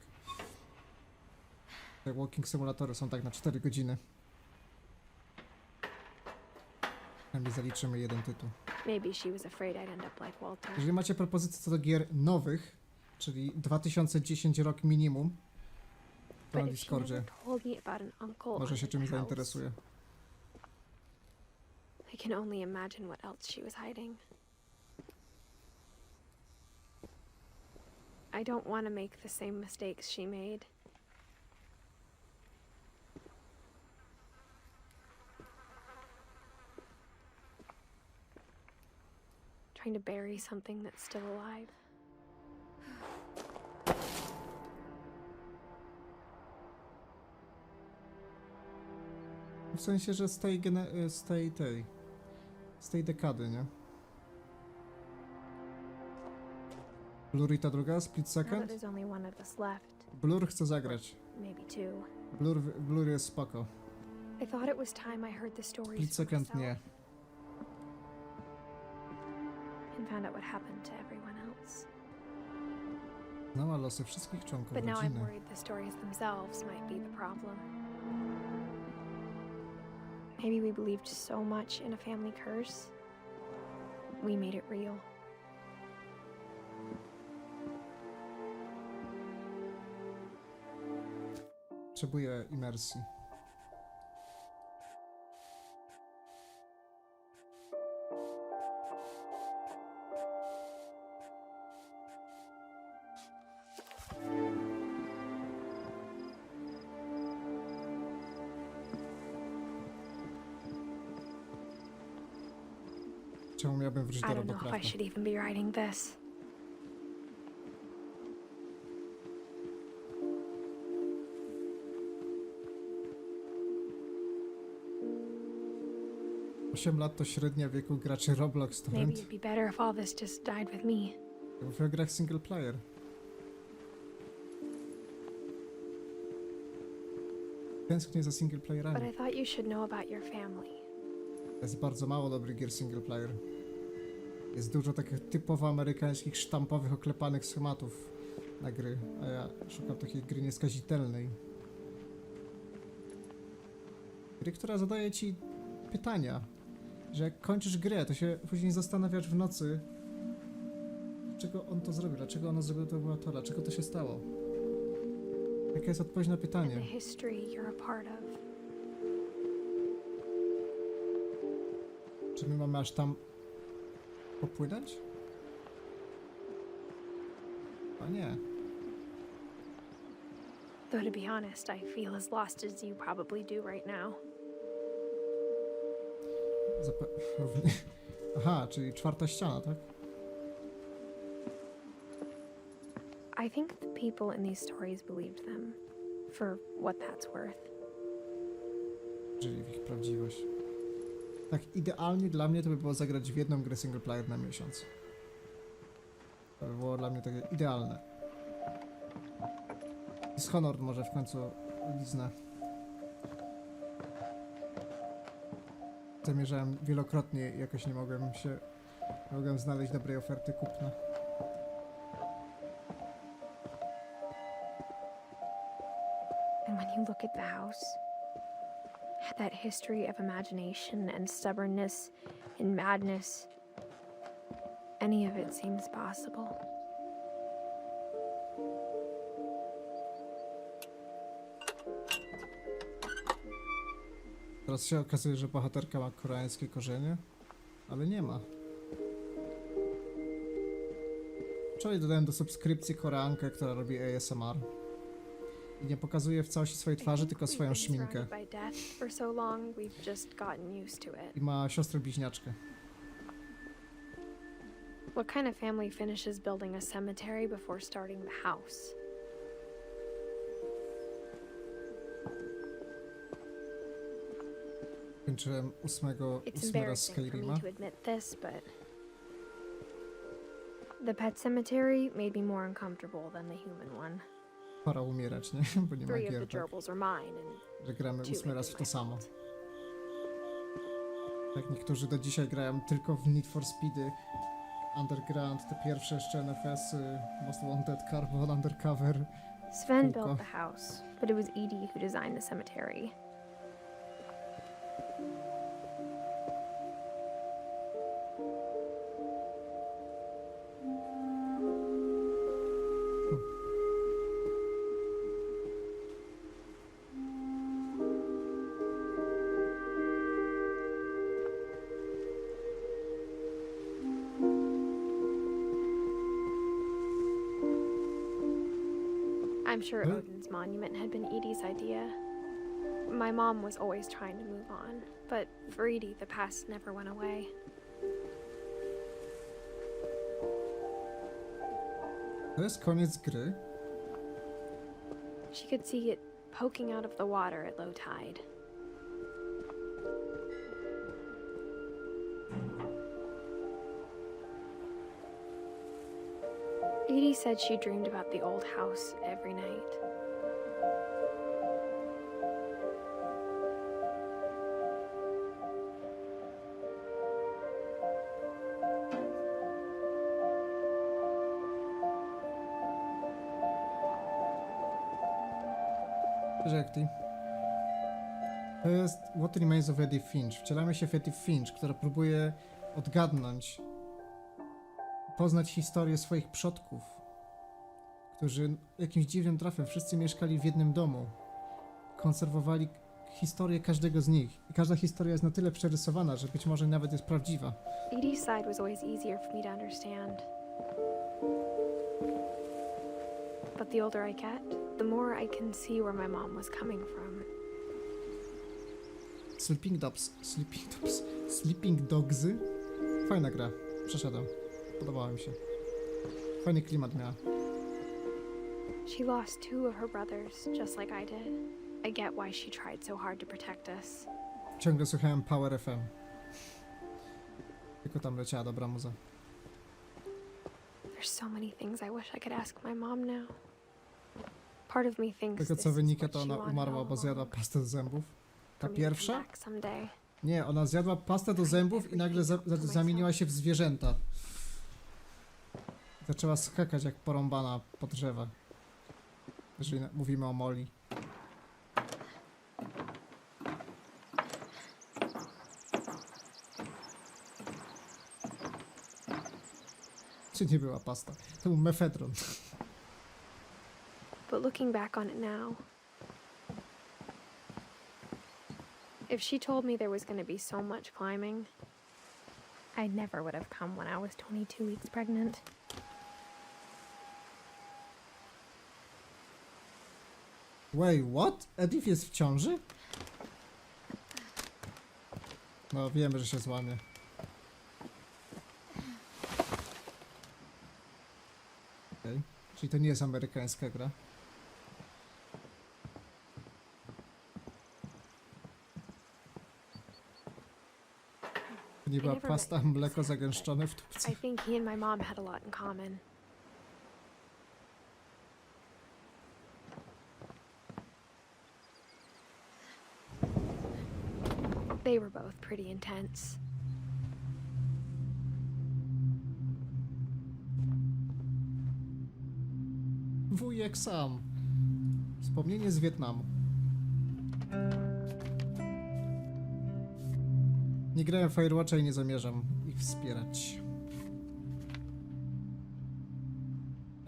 Te walking simulatory są tak na 4 godziny. Przynajmniej zaliczymy jeden tytuł. Maybe she was afraid I'd end up like Walter. Jeżeli macie propozycje co do gier nowych, czyli 2010 rok minimum, to na Discordzie może się czymś zainteresuje. I can only imagine what else she was hiding. I don't want to make the same mistakes she made. Trying to bury something that's still alive. W sensie, że z tej dekady, nie? Blur i ta druga, Split Now that Second. there's only one of us left, Blur chce zagrać. maybe two. Blur jest spoko. I thought it was time I heard the stories Split for Second nie. myself and found out what happened to everyone else. Znała losy wszystkich członków But now I'm rodziny. worried the stories themselves might be the problem. Maybe we believed so much in a family curse, we made it real. Potrzebuję imersji. Czemu miałbym wrócić I do don't know if I Robocrafta? should even be writing this. Osiem lat to średnia wieku graczy Roblox, to Maybe wręcz. it'd be better if all this just died with me. Ja mówię o grach single player. Tęsknię za single But playerami. I thought you should know about your family. Jest bardzo mało dobrych gier single player. Jest dużo takich typowo amerykańskich, sztampowych, oklepanych schematów na gry, a ja szukam takiej gry nieskazitelnej. Gry, która zadaje ci pytania, że jak kończysz grę, to się później zastanawiasz w nocy, dlaczego on to zrobił, dlaczego ona zrobiła to, była to, dlaczego to się stało. Jaka jest odpowiedź na The pytanie? history you're a part of. Czy my mamy aż tam popłynąć? A nie. Though to be honest, I feel as lost as you probably do right now. Równie. Aha, czyli czwarta ściana, tak? I think the people in these stories believed them, for what that's worth. Czyli w ich prawdziwość. Tak, idealnie dla mnie to by było zagrać w jedną grę single player na miesiąc. To by było dla mnie takie idealne. Dishonored może w końcu liznę. Zamierzałem wielokrotnie, jakoś nie mogłem znaleźć dobrej oferty kupna. And when you look at the house, that history of imagination and stubbornness and madness, any of it seems possible. Teraz się okazuje, że bohaterka ma koreańskie korzenie, ale nie ma. Wczoraj dodałem do subskrypcji koreankę, która robi ASMR. I nie pokazuje w całości swojej twarzy, tylko swoją szminkę. I ma siostrę bliźniaczkę. What kind of family finishes building a cemetery before starting the house? Kończyłem It's 8 raz embarrassing for me Skyrima. to admit this, but the pet cemetery made me more uncomfortable than the human one. Pora umierać, nie? Bo nie ma 3 of the gier, tak? gerbils are mine, and Że gramy 2 8 raz live w in to my samo. vault. Tak, niektórzy do dzisiaj grają tylko w Need for Speedy, Underground, te pierwsze jeszcze NFS-y, Most Wanted, Carbon, Undercover. Sven Kółko. built the house, but it was Edie who designed the cemetery. I'm sure Huh? Odin's monument had been Edie's idea. My mom was always trying to move on, but for Edie, the past never went away. To jest koniec gry. She could see it poking out of the water at low tide. Edie said she dreamed about the old house every night. Rzekli. To jest What Remains of Edith Finch. Wcielamy się w Edith Finch, która próbuje odgadnąć, poznać historię swoich przodków, którzy jakimś dziwnym trafem wszyscy mieszkali w jednym domu. Konserwowali historię każdego z nich. I każda historia jest na tyle przerysowana, że być może nawet jest prawdziwa. Edie's side was always easier for me to understand. But the older I get, the more I can see where my mom was coming from. Sleeping Dogsy? Fajna gra. Przeszedłem. Podobała mi się. Fajny klimat miała. She lost 2 of her brothers, just like I did. I get why she tried so hard to protect us. Ciągle słuchałem Power FM. Tylko tam leciała dobra muza. There's so many things I wish I could ask my mom now. Part of me thinks Tego this co is wynika, what to she ona wanted umarła, all bo zjadła along, pastę do zębów. Ta for me to come pierwsza? back someday. Nie, ona zjadła pastę do zębów i nagle zamieniła się w zwierzęta. Zaczęła skakać jak porąbana po drzewach. Jeżeli mówimy o Molly. Czy nie była pasta? To był mefedron. But looking back on it now, if she told me there was going to be so much climbing, I never would have come when I was 22 weeks pregnant. Wait, what? Edith jest w ciąży? No, wiemy, że się złamie. Okej. Czyli to nie jest amerykańska gra. To nie była pasta, mleko zagęszczone w tubce. I think he and my mom had a lot in common. They were both pretty intense. Wujek sam. Wspomnienie z Wietnamu. Nie grałem w Firewatcha i nie zamierzam ich wspierać.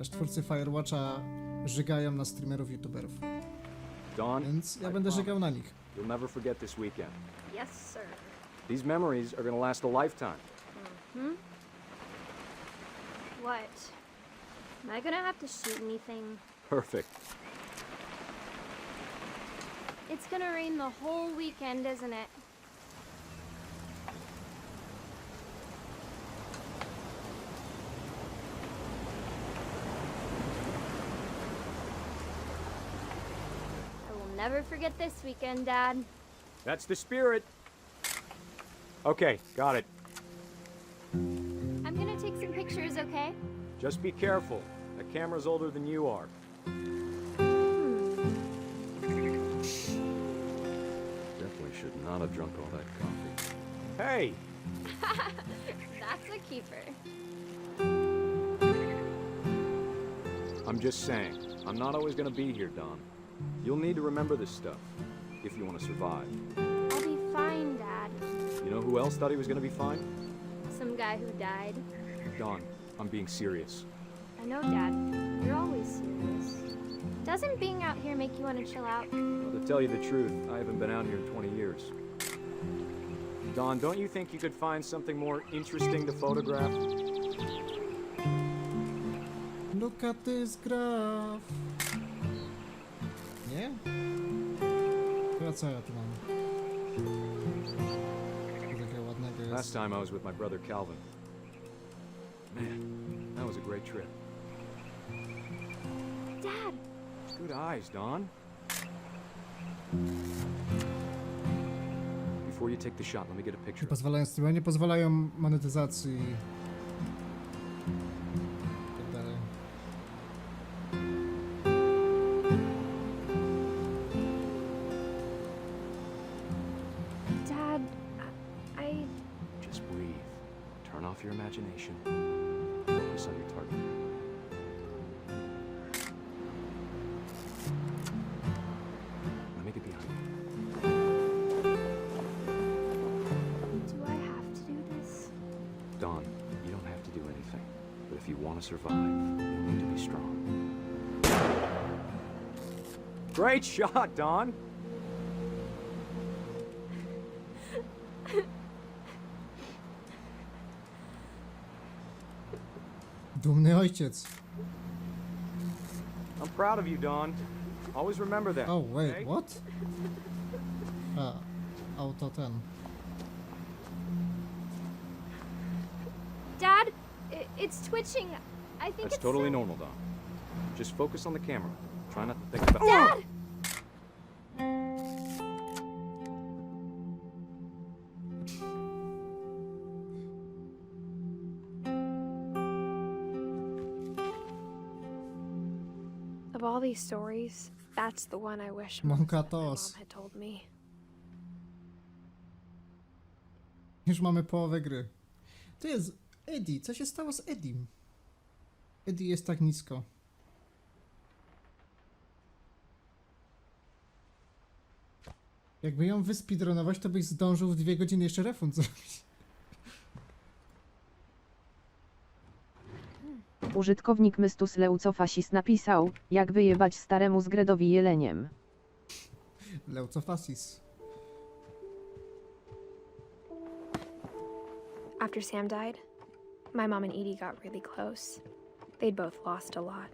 Aż twórcy Firewatcha żygają na streamerów, youtuberów. Dawn, Więc ja I będę promise, żygał na nich. you'll never forget this weekend. Yes, sir. These memories are gonna last a lifetime. What? Am I gonna have to shoot anything? Perfect. It's gonna rain the whole weekend, isn't it? I will never forget this weekend, Dad. That's the spirit. Okay, got it. I'm gonna take some pictures, okay? Just be careful. That camera's older than you are. Definitely should not have drunk all that coffee. Hey! That's a keeper. I'm just saying, I'm not always gonna be here, Don. You'll need to remember this stuff, if you want to survive. I'll be fine, Dad. You know who else thought he was gonna be fine? Some guy who died. Don, I'm being serious. I know, Dad. You're always serious. Doesn't being out here make you want to chill out? Well, to tell you the truth, I haven't been out here in 20 years. Don, don't you think you could find something more interesting to photograph? Look at this graph. Nie? To co ja tu mam? Takiego ładnego jest. Last time I was with my brother Calvin. Man, that was a great trip. Dad! Good eyes, Don. Before you take the shot, let me get a picture. Nie pozwalają monetyzacji. I tak dalej. Dad, I... Just breathe. Turn off your imagination. Focus on your target. Let me get behind you. Do I have to do this? Don, you don't have to do anything. But if you want to survive, you need to be strong. Great shot, Don! Dumny ojciec. I'm proud of you, Don. Always remember that. Oh, wait, okay? what? Auto ten. Dad, it's twitching. I think That's it's... totally normal, Don. Just focus on the camera. Try not to think about... Dad! Of all these stories, that's the one I wish my mom Monkatos. had told me. Już mamy połowę gry. To jest Edith. Co się stało z Edim? Eddie jest tak nisko. Jakby ją wyspeedrunować, to byś zdążył w 2 godziny jeszcze refund zrobić. Użytkownik Mystus Leucofasis napisał, jak wyjebać staremu zgredowi jeleniem. Leucofasis. After Sam died, my mom and Edie got really close. They'd both lost a lot.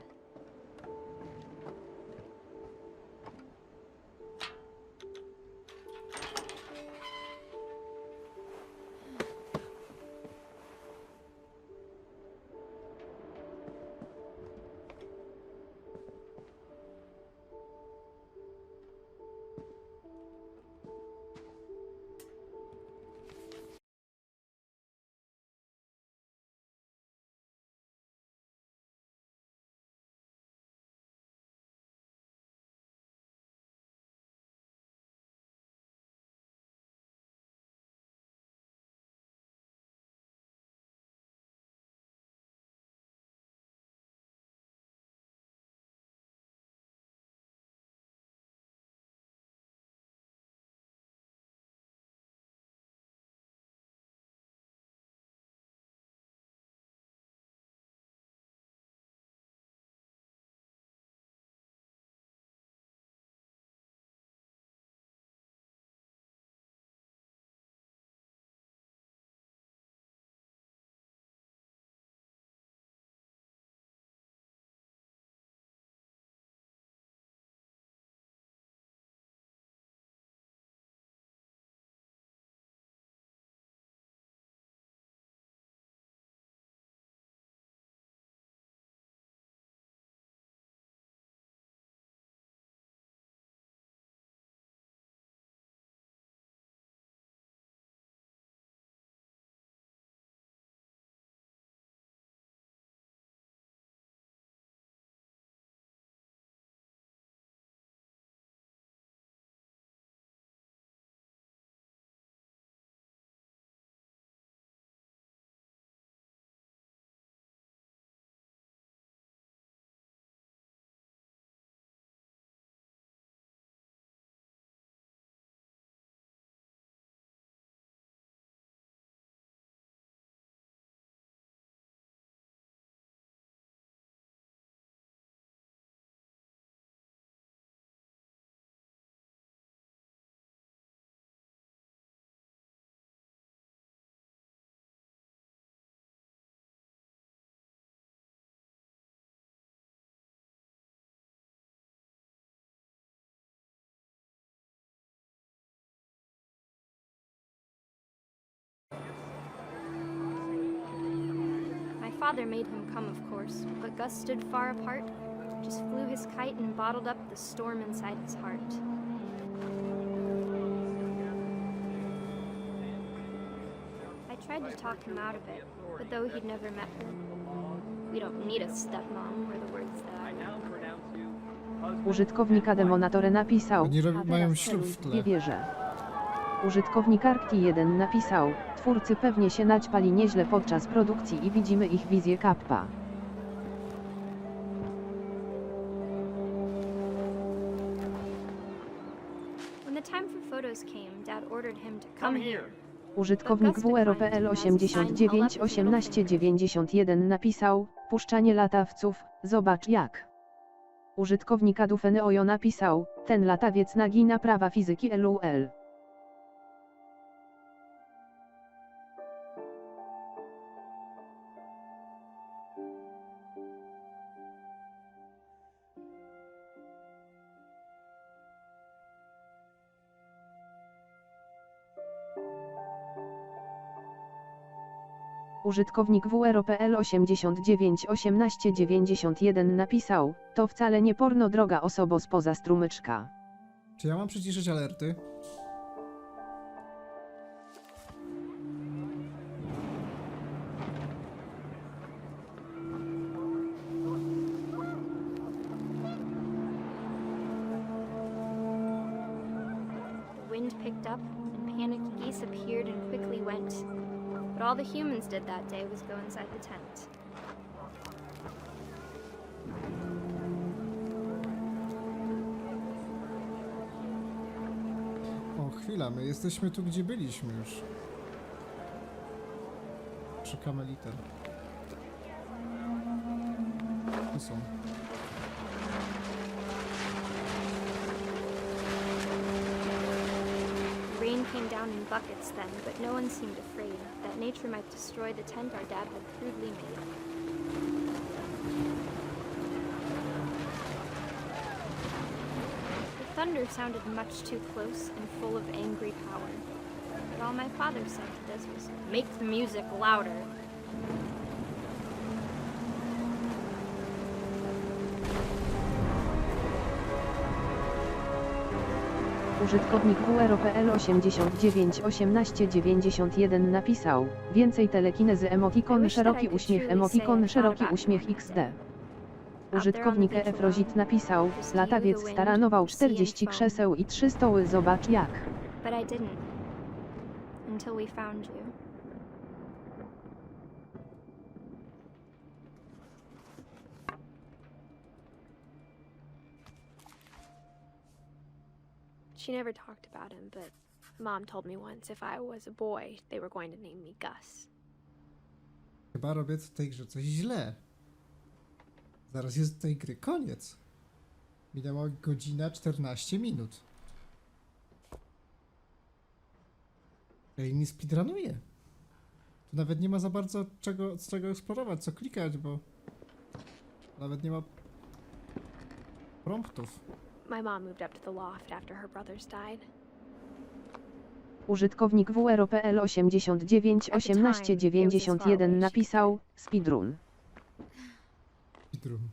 father made him come, of course, but Gus stood far apart, just flew his kite and bottled up the storm inside his heart. I tried to talk him out of it, but though he'd never met her, we don't need a stepmom, were the words that I know. Użytkownik Ademonatore napisał, Oni a mają teraz ślub celuj w w tle. dwie wieże. Użytkownik Arkti1 napisał, twórcy pewnie się naćpali nieźle podczas produkcji i widzimy ich wizję kappa. When the time for photos came, Dad ordered him to come here. Użytkownik WROPL 891891 napisał, puszczanie latawców, zobacz jak. Użytkownik Adufeneojo napisał, ten latawiec nagina prawa fizyki LUL. Użytkownik WROPL 891891 napisał, to wcale nie porno, droga osobo spoza strumyczka. Czy ja mam przyciszyć alerty? The wind picked up, and panicked geese appeared and quickly went. But all the humans did that day was go inside the tent. O, chwila, my jesteśmy tu, gdzie byliśmy już. Szukamy liter. Tu są. Rain came down in buckets then, but no one seemed afraid that nature might destroy the tent our dad had crudely made. The thunder sounded much too close and full of angry power. But all my father said to this was, make the music louder. Użytkownik WROPL 891891 napisał, więcej telekinezy emotikon szeroki uśmiech XD. Użytkownik EFROZIT napisał, latawiec staranował 40 krzeseł i 3 stoły, zobacz jak. But I didn't. Until we found you. She never talked about him, but Mom told me once if I was a boy, they were going to name me Gus. Chyba robię w tej grze coś źle. Zaraz jest tej gry koniec. Minęła godzina 14 minut. Ja jej nie speedrunuję. Tu nawet nie ma za bardzo z czego eksplorować, co klikać, bo nawet nie ma promptów. My mom moved up to the loft after her brothers died. Użytkownik WROPL 891891 napisał, speedrun. Speedrun.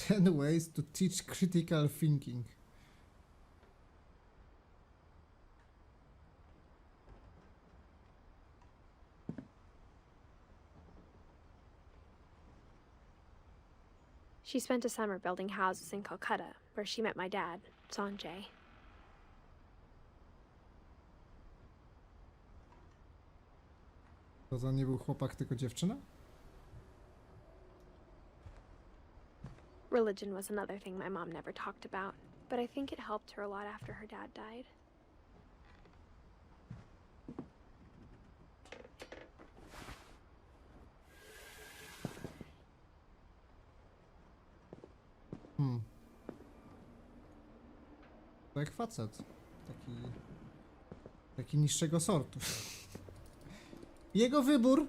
Ten ways to teach critical thinking. She spent a summer building houses in Calcutta, where she met my dad, Sanjay. To nie był chłopak, tylko dziewczyna? Religion was another thing my mom never talked about, but I think it helped her a lot after her dad died. To jak facet. Taki niższego sortu. Jego wybór.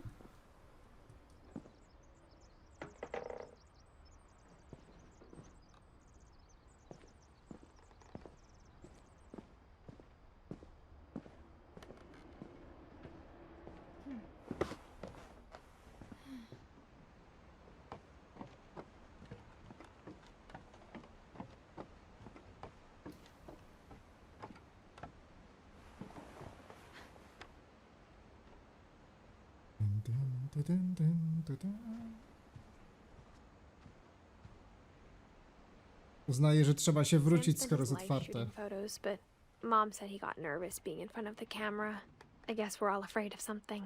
Uznaję, że trzeba się wrócić, skoro jest otwarte. shooting photos, but Mom said he got nervous being in front of the camera. I guess we're all afraid of something.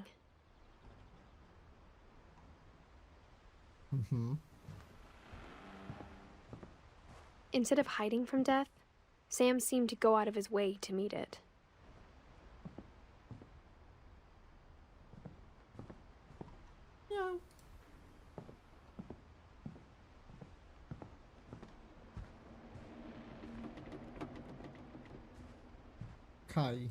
Instead of hiding from death, Sam seemed to go out of his way to meet it. Kai.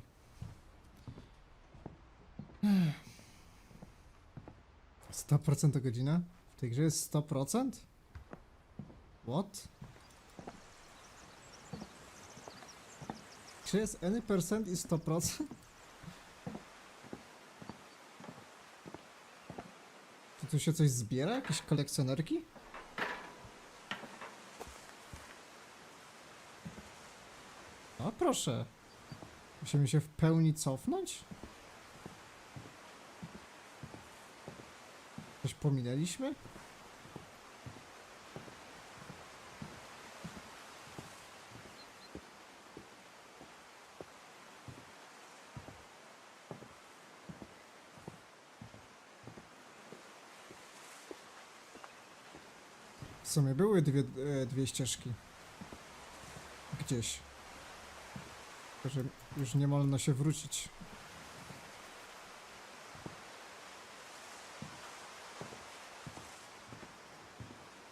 100% to godzina? W tej grze jest 100%? What? Czy jest any percent i 100%? Czy tu się coś zbiera? Jakieś kolekcjonerki? O, proszę. Musimy się w pełni cofnąć? Coś pominęliśmy? W sumie były dwie ścieżki. Gdzieś. Tylko, że już nie wolno się wrócić.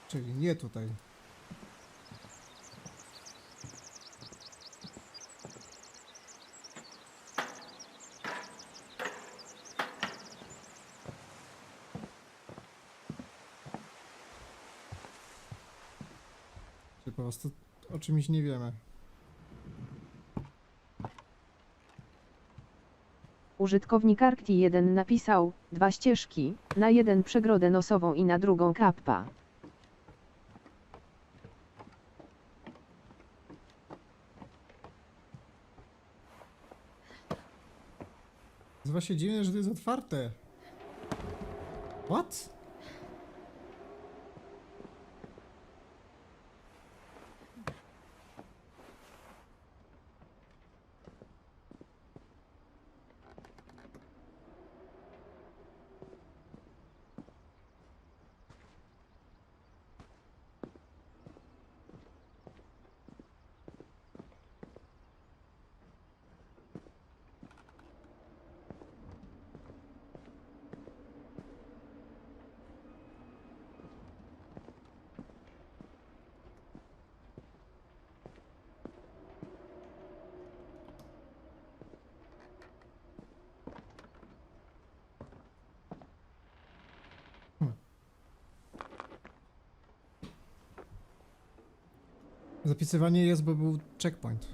Czyli nie tutaj. Czy po prostu o czymś nie wiemy. Użytkownik Arkti1 napisał 2 ścieżki, na jeden przegrodę nosową i na drugą kappa. jest właśnie dziwne, że to jest otwarte. What? Zapisywanie jest, bo był checkpoint.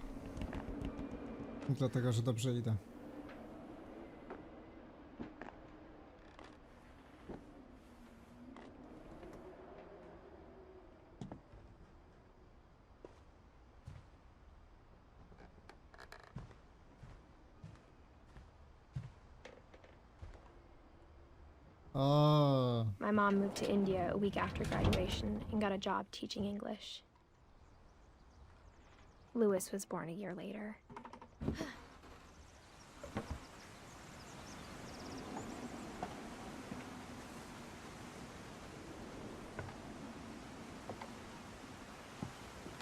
Dlatego, że dobrze idę. Oh. My mom moved to India a week after graduation and got a job teaching English. Louis was born a year later.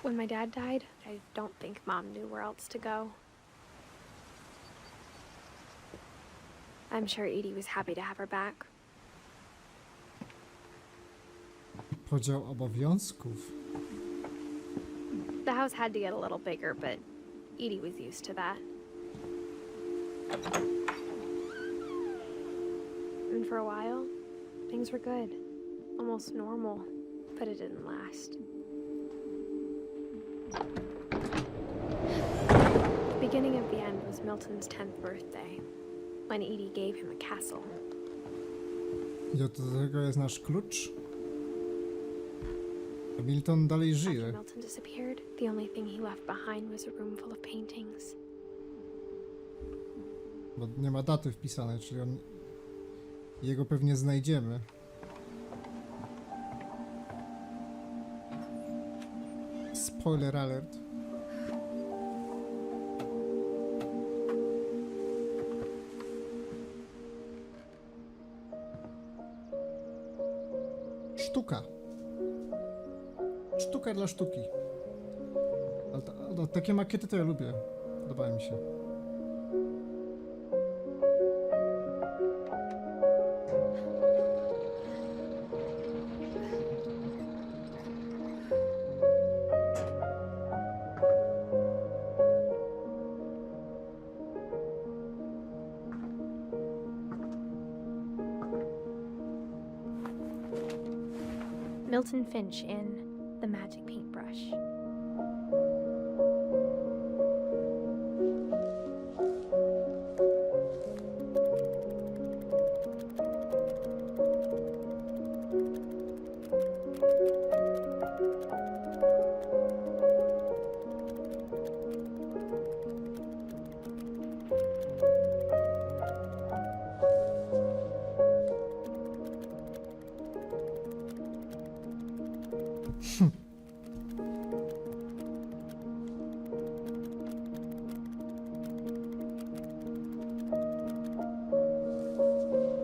When my dad died, I don't think Mom knew where else to go. I'm sure Edie was happy to have her back. Podział obowiązków. The house had to get a little bigger, but Edie was used to that. And for a while, things were good. Almost normal, but it didn't last. The beginning of the end was Milton's 10th birthday, when Edie gave him a castle. I do tego jest nasz klucz. Milton dalej żyje. After Milton disappeared, the only thing he left behind was a room full of paintings. Bo nie ma daty wpisanej, czyli on Jego pewnie znajdziemy. Spoiler alert. Sztuka. Sztuka dla sztuki. Ale takie makiety to ja lubię. Podobają mi się. Milton Finch in The Magic Paintbrush.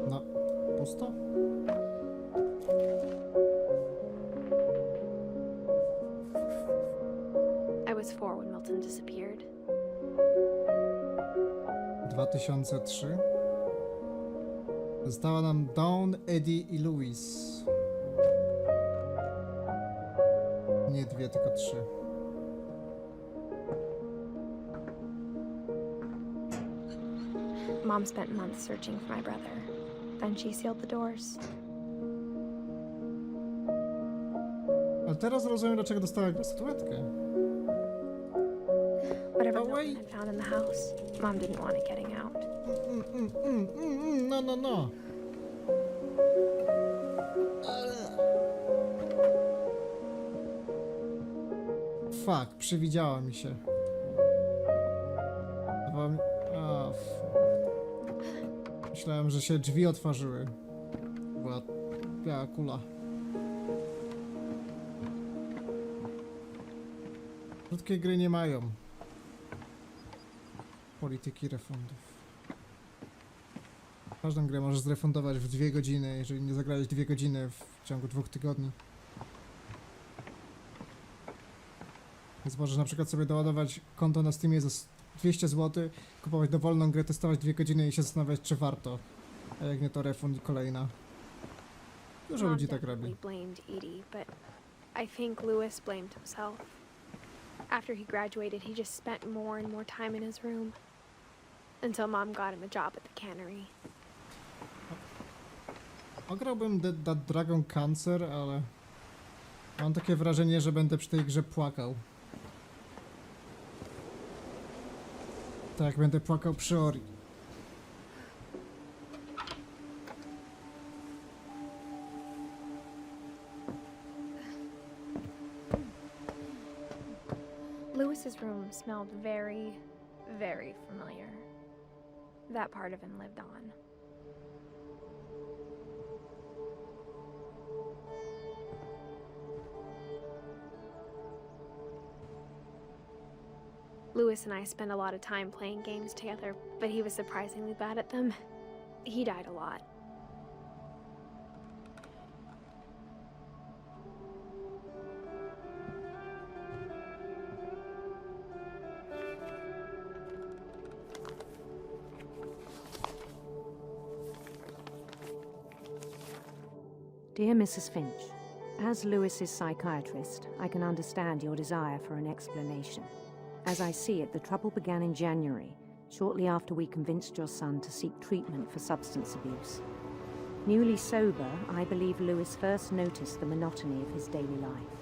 No, pusto? I was 4 when Milton disappeared. 2003. Została nam Dawn, Eddie i Louis. Nie 2, tylko 3. Mom spent months searching for my brother. Then she sealed the doors. Ale teraz rozumiem, dlaczego dostała jakby statuetkę. Whatever Oh, wait. Milton had found in the house, Mom didn't want it getting out. No, no, no. Fuck, przewidziała mi się. Myślałem, że się drzwi otworzyły. Była biała kula. Krótkie gry nie mają polityki refundów. Każdą grę możesz zrefundować w 2 godziny, jeżeli nie zagrałeś 2 godziny w ciągu 2 tygodni. Więc możesz na przykład sobie doładować konto na Steamie za 200 zł, kupować dowolną grę, testować 2 godziny i się zastanawiać, czy warto. A jak nie, to refund i kolejna. Dużo Mom ludzi tak robi. definitely blamed Edie, but I think Louis blamed himself. After he graduated, he just spent more and more time in his room. Until Mom got him a job at the cannery. Ograłbym That Dragon Cancer, ale mam takie wrażenie, że będę przy tej grze płakał. Tak, będę płakał przy Ori. Louis's room smelled very, very familiar. That part of him lived on. Louis and I spent a lot of time playing games together, but he was surprisingly bad at them. He died a lot. Dear Mrs. Finch, as Louis's psychiatrist, I can understand your desire for an explanation. As I see it, the trouble began in January, shortly after we convinced your son to seek treatment for substance abuse. Newly sober, I believe Louis first noticed the monotony of his daily life.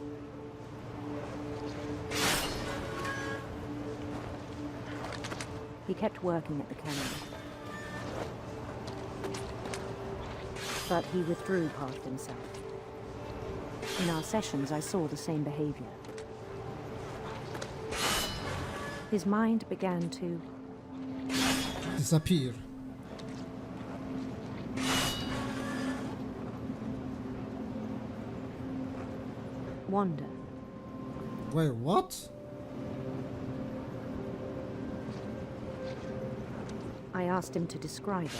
He kept working at the cannery. But he withdrew part of himself. In our sessions, I saw the same behavior. His mind began to Disappear. wander. Wait, what? I asked him to describe it.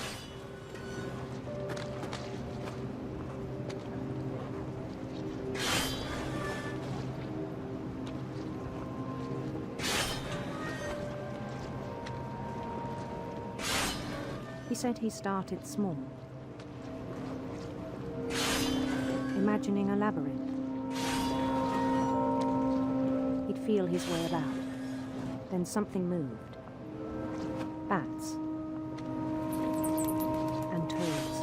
He said he started small, imagining a labyrinth. He'd feel his way about. Then something moved. Bats. And toads.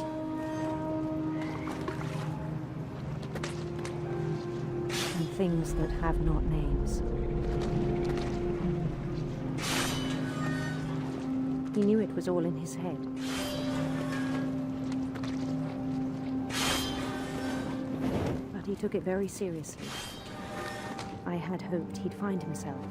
And things that have not names. He knew it was all in his head. But he took it very seriously. I had hoped he'd find himself.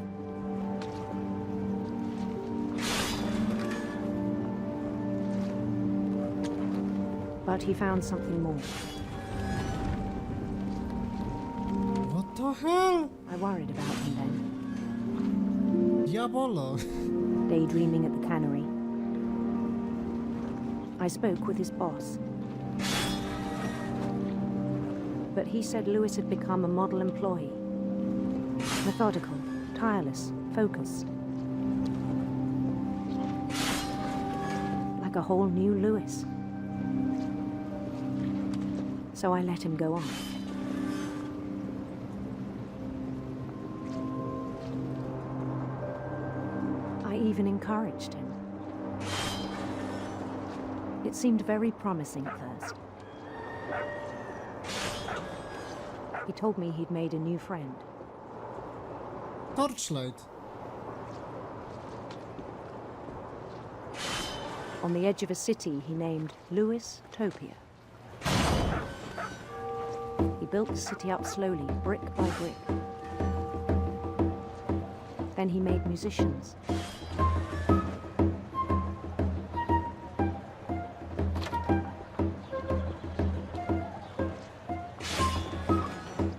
But he found something more. What the hell? I worried about him then. Diabolo. Daydreaming at the cannery. I spoke with his boss. But he said Lewis had become a model employee. Methodical, tireless, focused. Like a whole new Lewis. So I let him go on. I even encouraged him. It seemed very promising at first. He told me he'd made a new friend. Torchlight. On the edge of a city he named Lewis Topia. He built the city up slowly, brick by brick. Then he made musicians.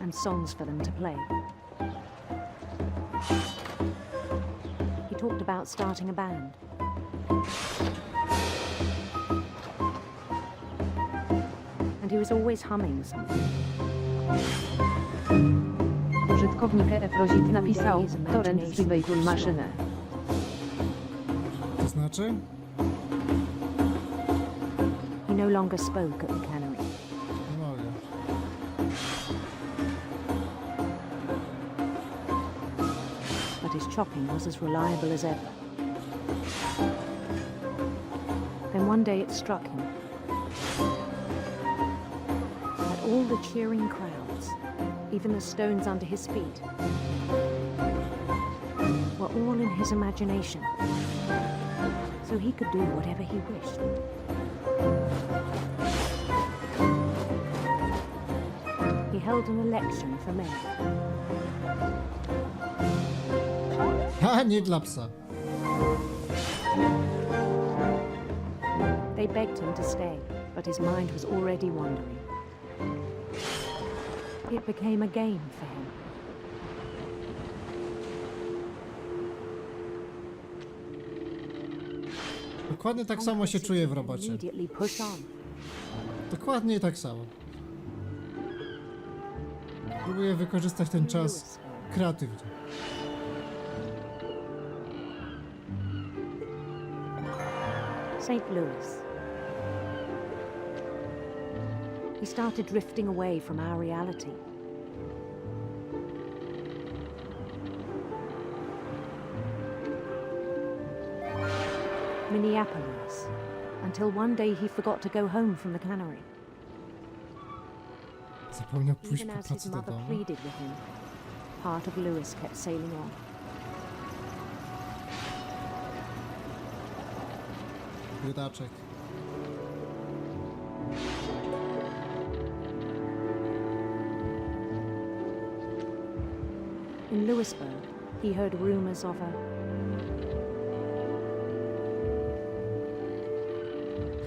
And songs for them to play. He talked about starting a band. And he was always humming something. Użytkownik Efrozit napisał torrent z wyjtul maszynę. To znaczy? He no longer spoke at the cannery. Nie mogę. But his chopping was as reliable as ever. Then one day it struck him that all the cheering crowds, even the stones under his feet, were all in his imagination, so he could do whatever he wished. He held an election for mayor. Ha, nie dla psa. They begged him to stay, but his mind was already wandering. It became a game for him. Dokładnie tak samo się czuję w robocie. Immediately push on. Dokładnie tak samo. Próbuję wykorzystać ten czas kreatywnie. St. Louis. He started drifting away from our reality. Minneapolis, until one day he forgot to go home from the cannery. Zapomniał pójść Even po as his pracy do mother domu. pleaded with him, part of Lewis kept sailing on. Biedaczek. In Lewisburg, he heard rumors of a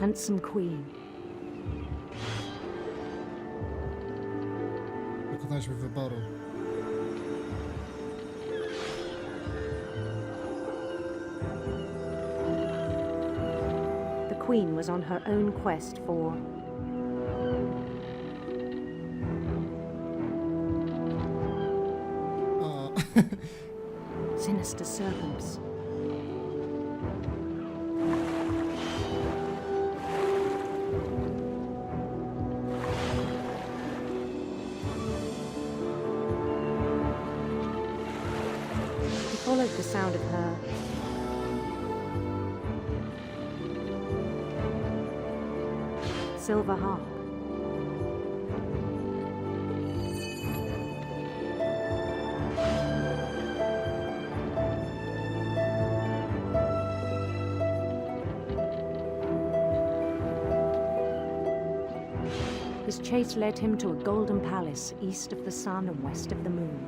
handsome queen. Dokonaliśmy wyboru. Queen was on her own quest for sinister serpents. He followed the sound of her silver harp. His chase led him to a golden palace east of the sun and west of the moon.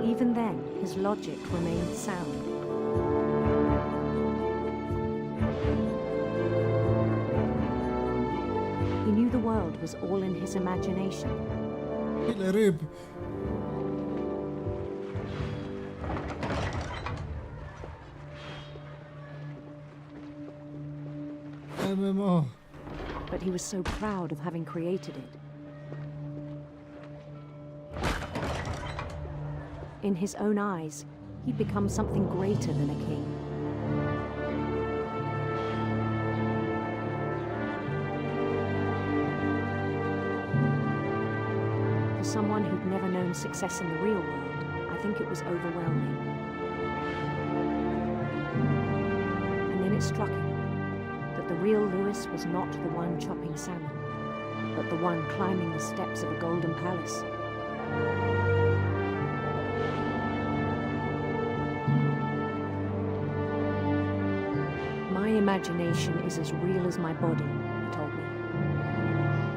Even then, his logic remained sound. He knew the world was all in his imagination. MMO. But he was so proud of having created it. In his own eyes, he'd become something greater than a king. For someone who'd never known success in the real world, I think it was overwhelming. And then it struck him that the real Lewis was not the one chopping salmon, but the one climbing the steps of a golden palace. My imagination is as real as my body, he told me.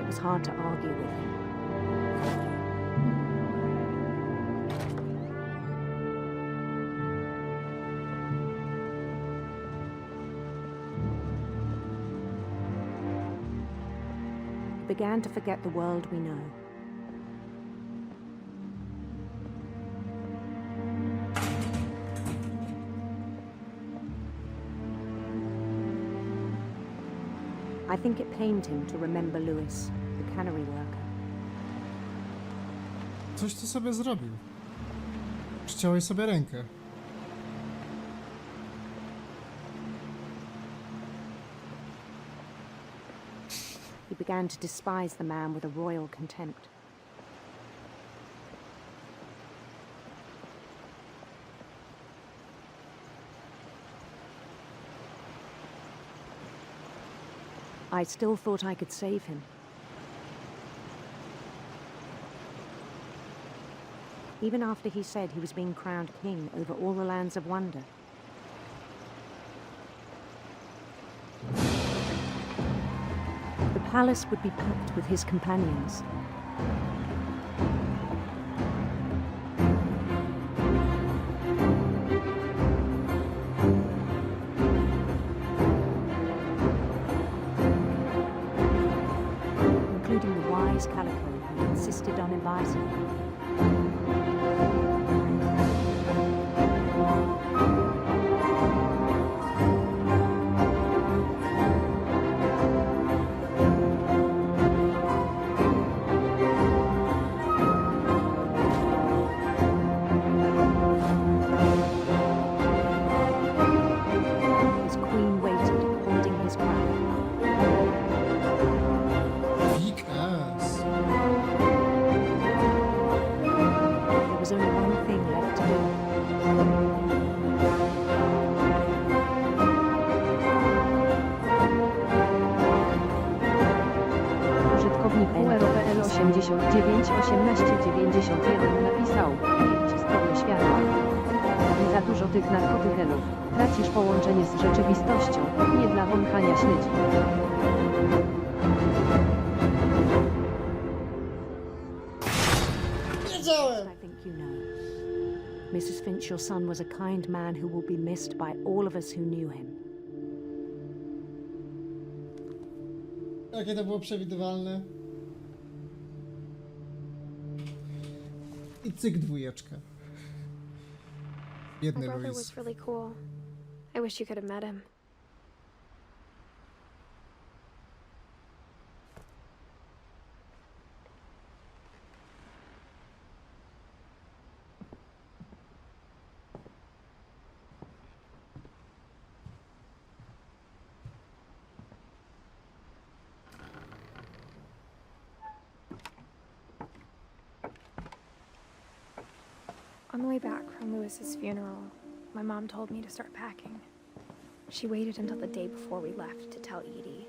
It was hard to argue with him. We began to forget the world we know. I think it pained him to remember Lewis, the cannery worker. Coś ty sobie zrobił. Przyciąłeś sobie rękę. He began to despise the man with a royal contempt. I still thought I could save him. Even after he said he was being crowned king over all the lands of wonder. The palace would be packed with his companions. Including the wise Calico who insisted on advising him. His queen waited, holding his crown. There was only one thing left to do. Użytkownik URPL 89 1891 napisał: Pięć strony światła. Nie za dużo tych narkotykelów. Tracisz połączenie z rzeczywistością. Nie dla wąchania śledzi. I think you know. Mrs. Finch, your son was a kind man who will be missed by all of us who knew him. Jakie to było przewidywalne. I cyk dwójeczka. My Biedny brother Louis. was really cool. I wish you could have met him. On the way back from Lewis's funeral, my mom told me to start packing. She waited until the day before we left to tell Edie.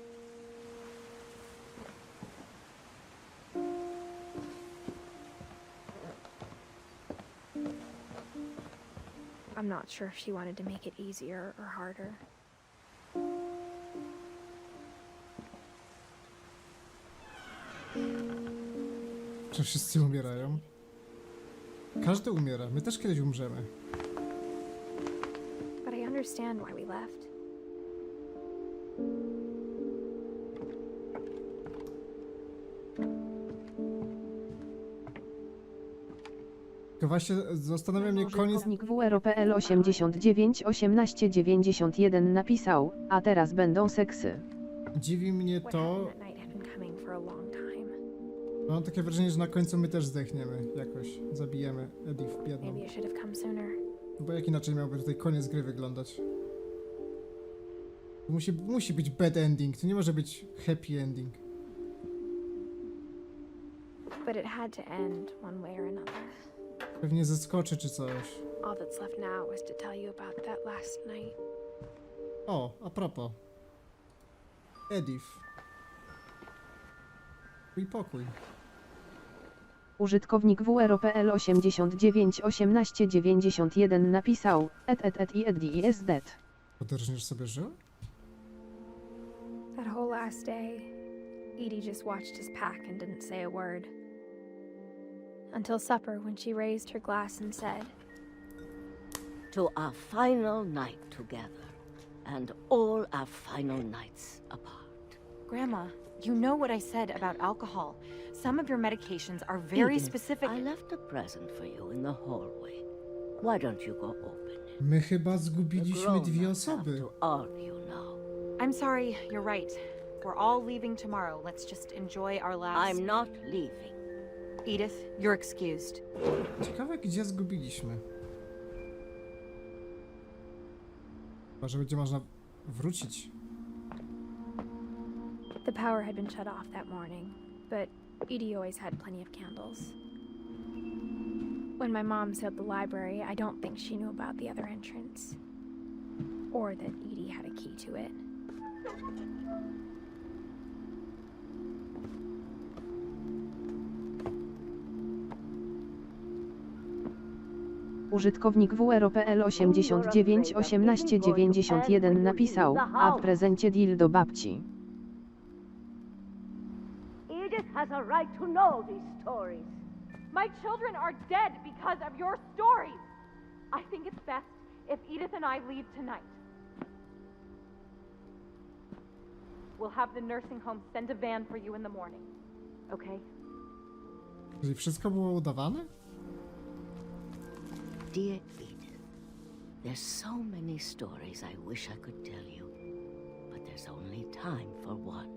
I'm not sure if she wanted to make it easier or harder. Czy wszyscy umierają? Każdy umiera. My też kiedyś umrzemy. But I understand why we left. To właśnie zastanawia mnie koniec... Użytkownik WROPL 89 18 91 napisał, a teraz będą seksy. Dziwi mnie to... Mam takie wrażenie, że na końcu my też zdechniemy jakoś. Zabijemy Edith biedną. Bo jak inaczej miałby tutaj koniec gry wyglądać? To musi być bad ending, to nie może być happy ending. But it had to end one way or another. Pewnie zeskoczy czy coś. All that's left now is to tell you about that last night. O, a propos. Edith. Twój pokój. Użytkownik WROPL 89 18 91 napisał, i Eddie is dead. Podróżnisz sobie żył? That whole last day, Edie just watched us pack and didn't say a word. Until supper, when she raised her glass and said, "To our final night together, and all our final nights apart." Grandma, you know what I said about alcohol. Some of your medications are very Edith, specific. I left a present for you in the hallway. Why don't you go open it? My chyba zgubiliśmy dwie osoby. To argue now. I'm sorry, you're right. We're all leaving tomorrow. Let's just enjoy our last... I'm not leaving. Edith, you're excused. Ciekawe, gdzie zgubiliśmy. Chyba, że będzie można wrócić. the power had been shut off that morning, but Edie always had plenty of candles. When my mom sailed the library, I don't think she knew about the other entrance. Or that Edie had a key to it. Użytkownik WROPL 89 18 91 napisał, a w prezencie deal do babci. Edith has a right to know these stories. My children are dead because of your stories. I think it's best if Edith and I leave tonight. We'll have the nursing home send a van for you in the morning. Okay? Czyli wszystko było udawane? Dear Edith, there's so many stories I wish I could tell you, but there's only time for one.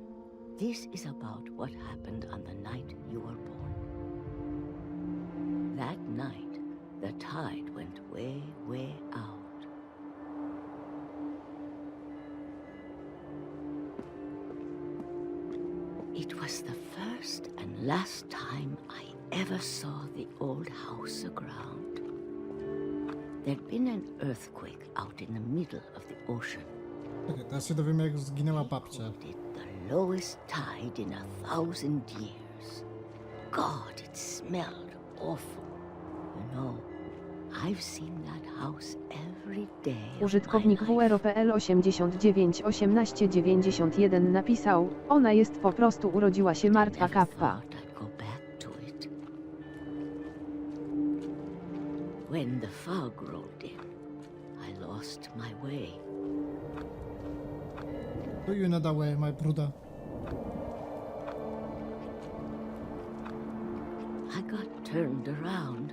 This is about what happened on the night you were born. That night, the tide went way, way out. It was the first and last time I ever saw the old house aground. There'd been an earthquake out in the middle of the ocean. Okay, teraz się dowiemy, jak zginęła babcia. The lowest tide in 1,000 years. God, it smelled awful. You know, I've seen that house every day. Użytkownik WROPL 89 18 91 napisał, ona jest po prostu urodziła się martwa kappa. When the fog rolled in, I lost my way. To you another way, my brother. I got turned around.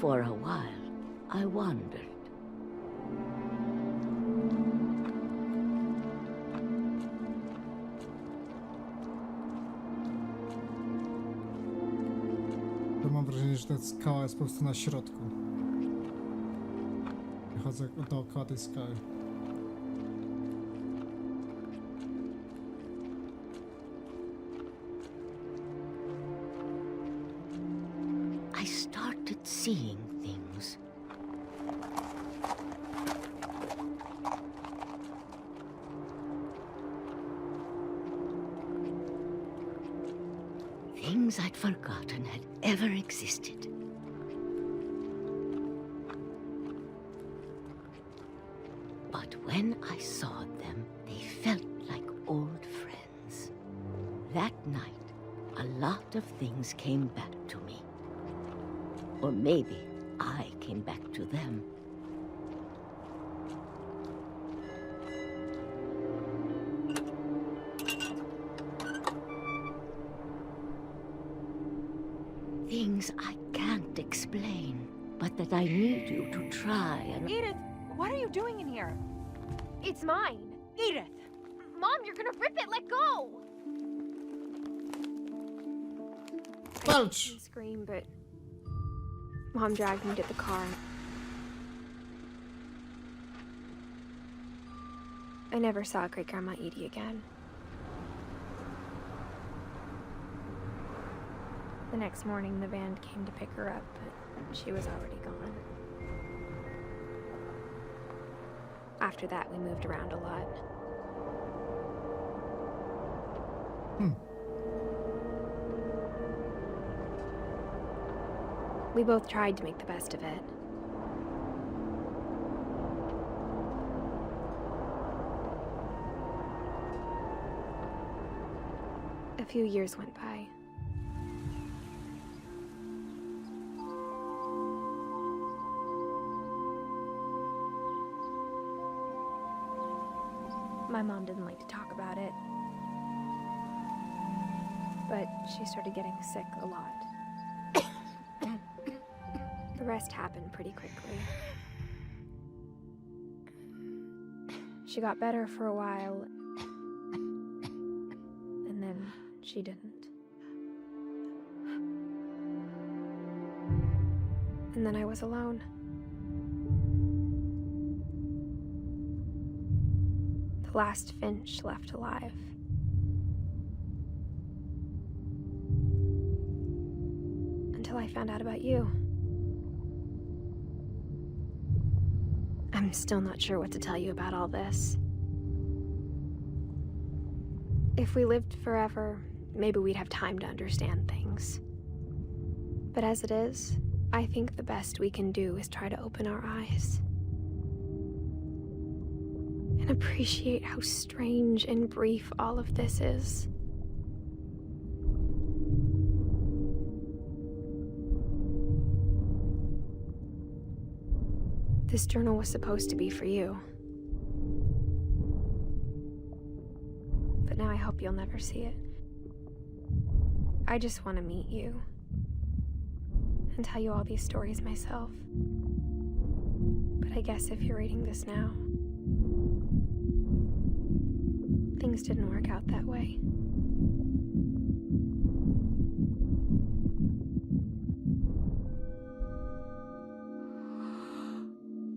For a while, I wondered. To mam wrażenie, że ta skała jest po prostu na środku. Chodzę dookoła tej skały. I started seeing things. Things I'd forgotten had ever existed. But when I saw them, they felt like old friends. That night, a lot of things came back to me. Or maybe I came back to them. Things I can't explain, but that I need you to try and... Edith, what are you doing in here? It's mine. Edith! Mom, you're gonna rip it. Let go. Walcz! I screamed, but Mom dragged me to the car. I never saw Great Grandma Edie again. The next morning, the van came to pick her up, but she was already gone. After that, we moved around a lot. We both tried to make the best of it. A few years went by. My mom didn't like to talk about it, but she started getting sick a lot. The rest happened pretty quickly. She got better for a while, and then she didn't. And then I was alone. The last Finch left alive. Until I found out about you. I'm still not sure what to tell you about all this. If we lived forever, maybe we'd have time to understand things. But as it is, I think the best we can do is try to open our eyes. And appreciate how strange and brief all of this is. This journal was supposed to be for you. But now I hope you'll never see it. I just want to meet you. And tell you all these stories myself. But I guess if you're reading this now, things didn't work out that way.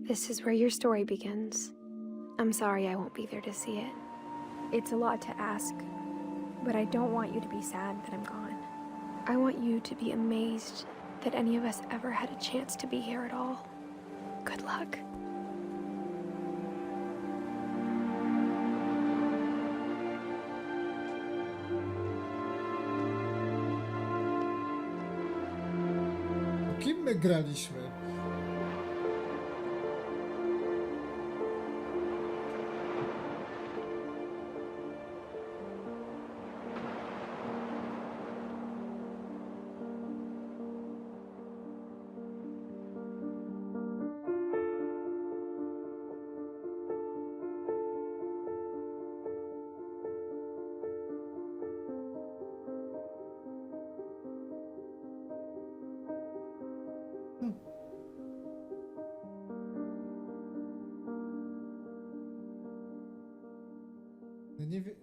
This is where your story begins. I'm sorry I won't be there to see it. It's a lot to ask, but I don't want you to be sad that I'm gone. I want you to be amazed that any of us ever had a chance to be here at all. Good luck. Kim my graliśmy? Nie wiem...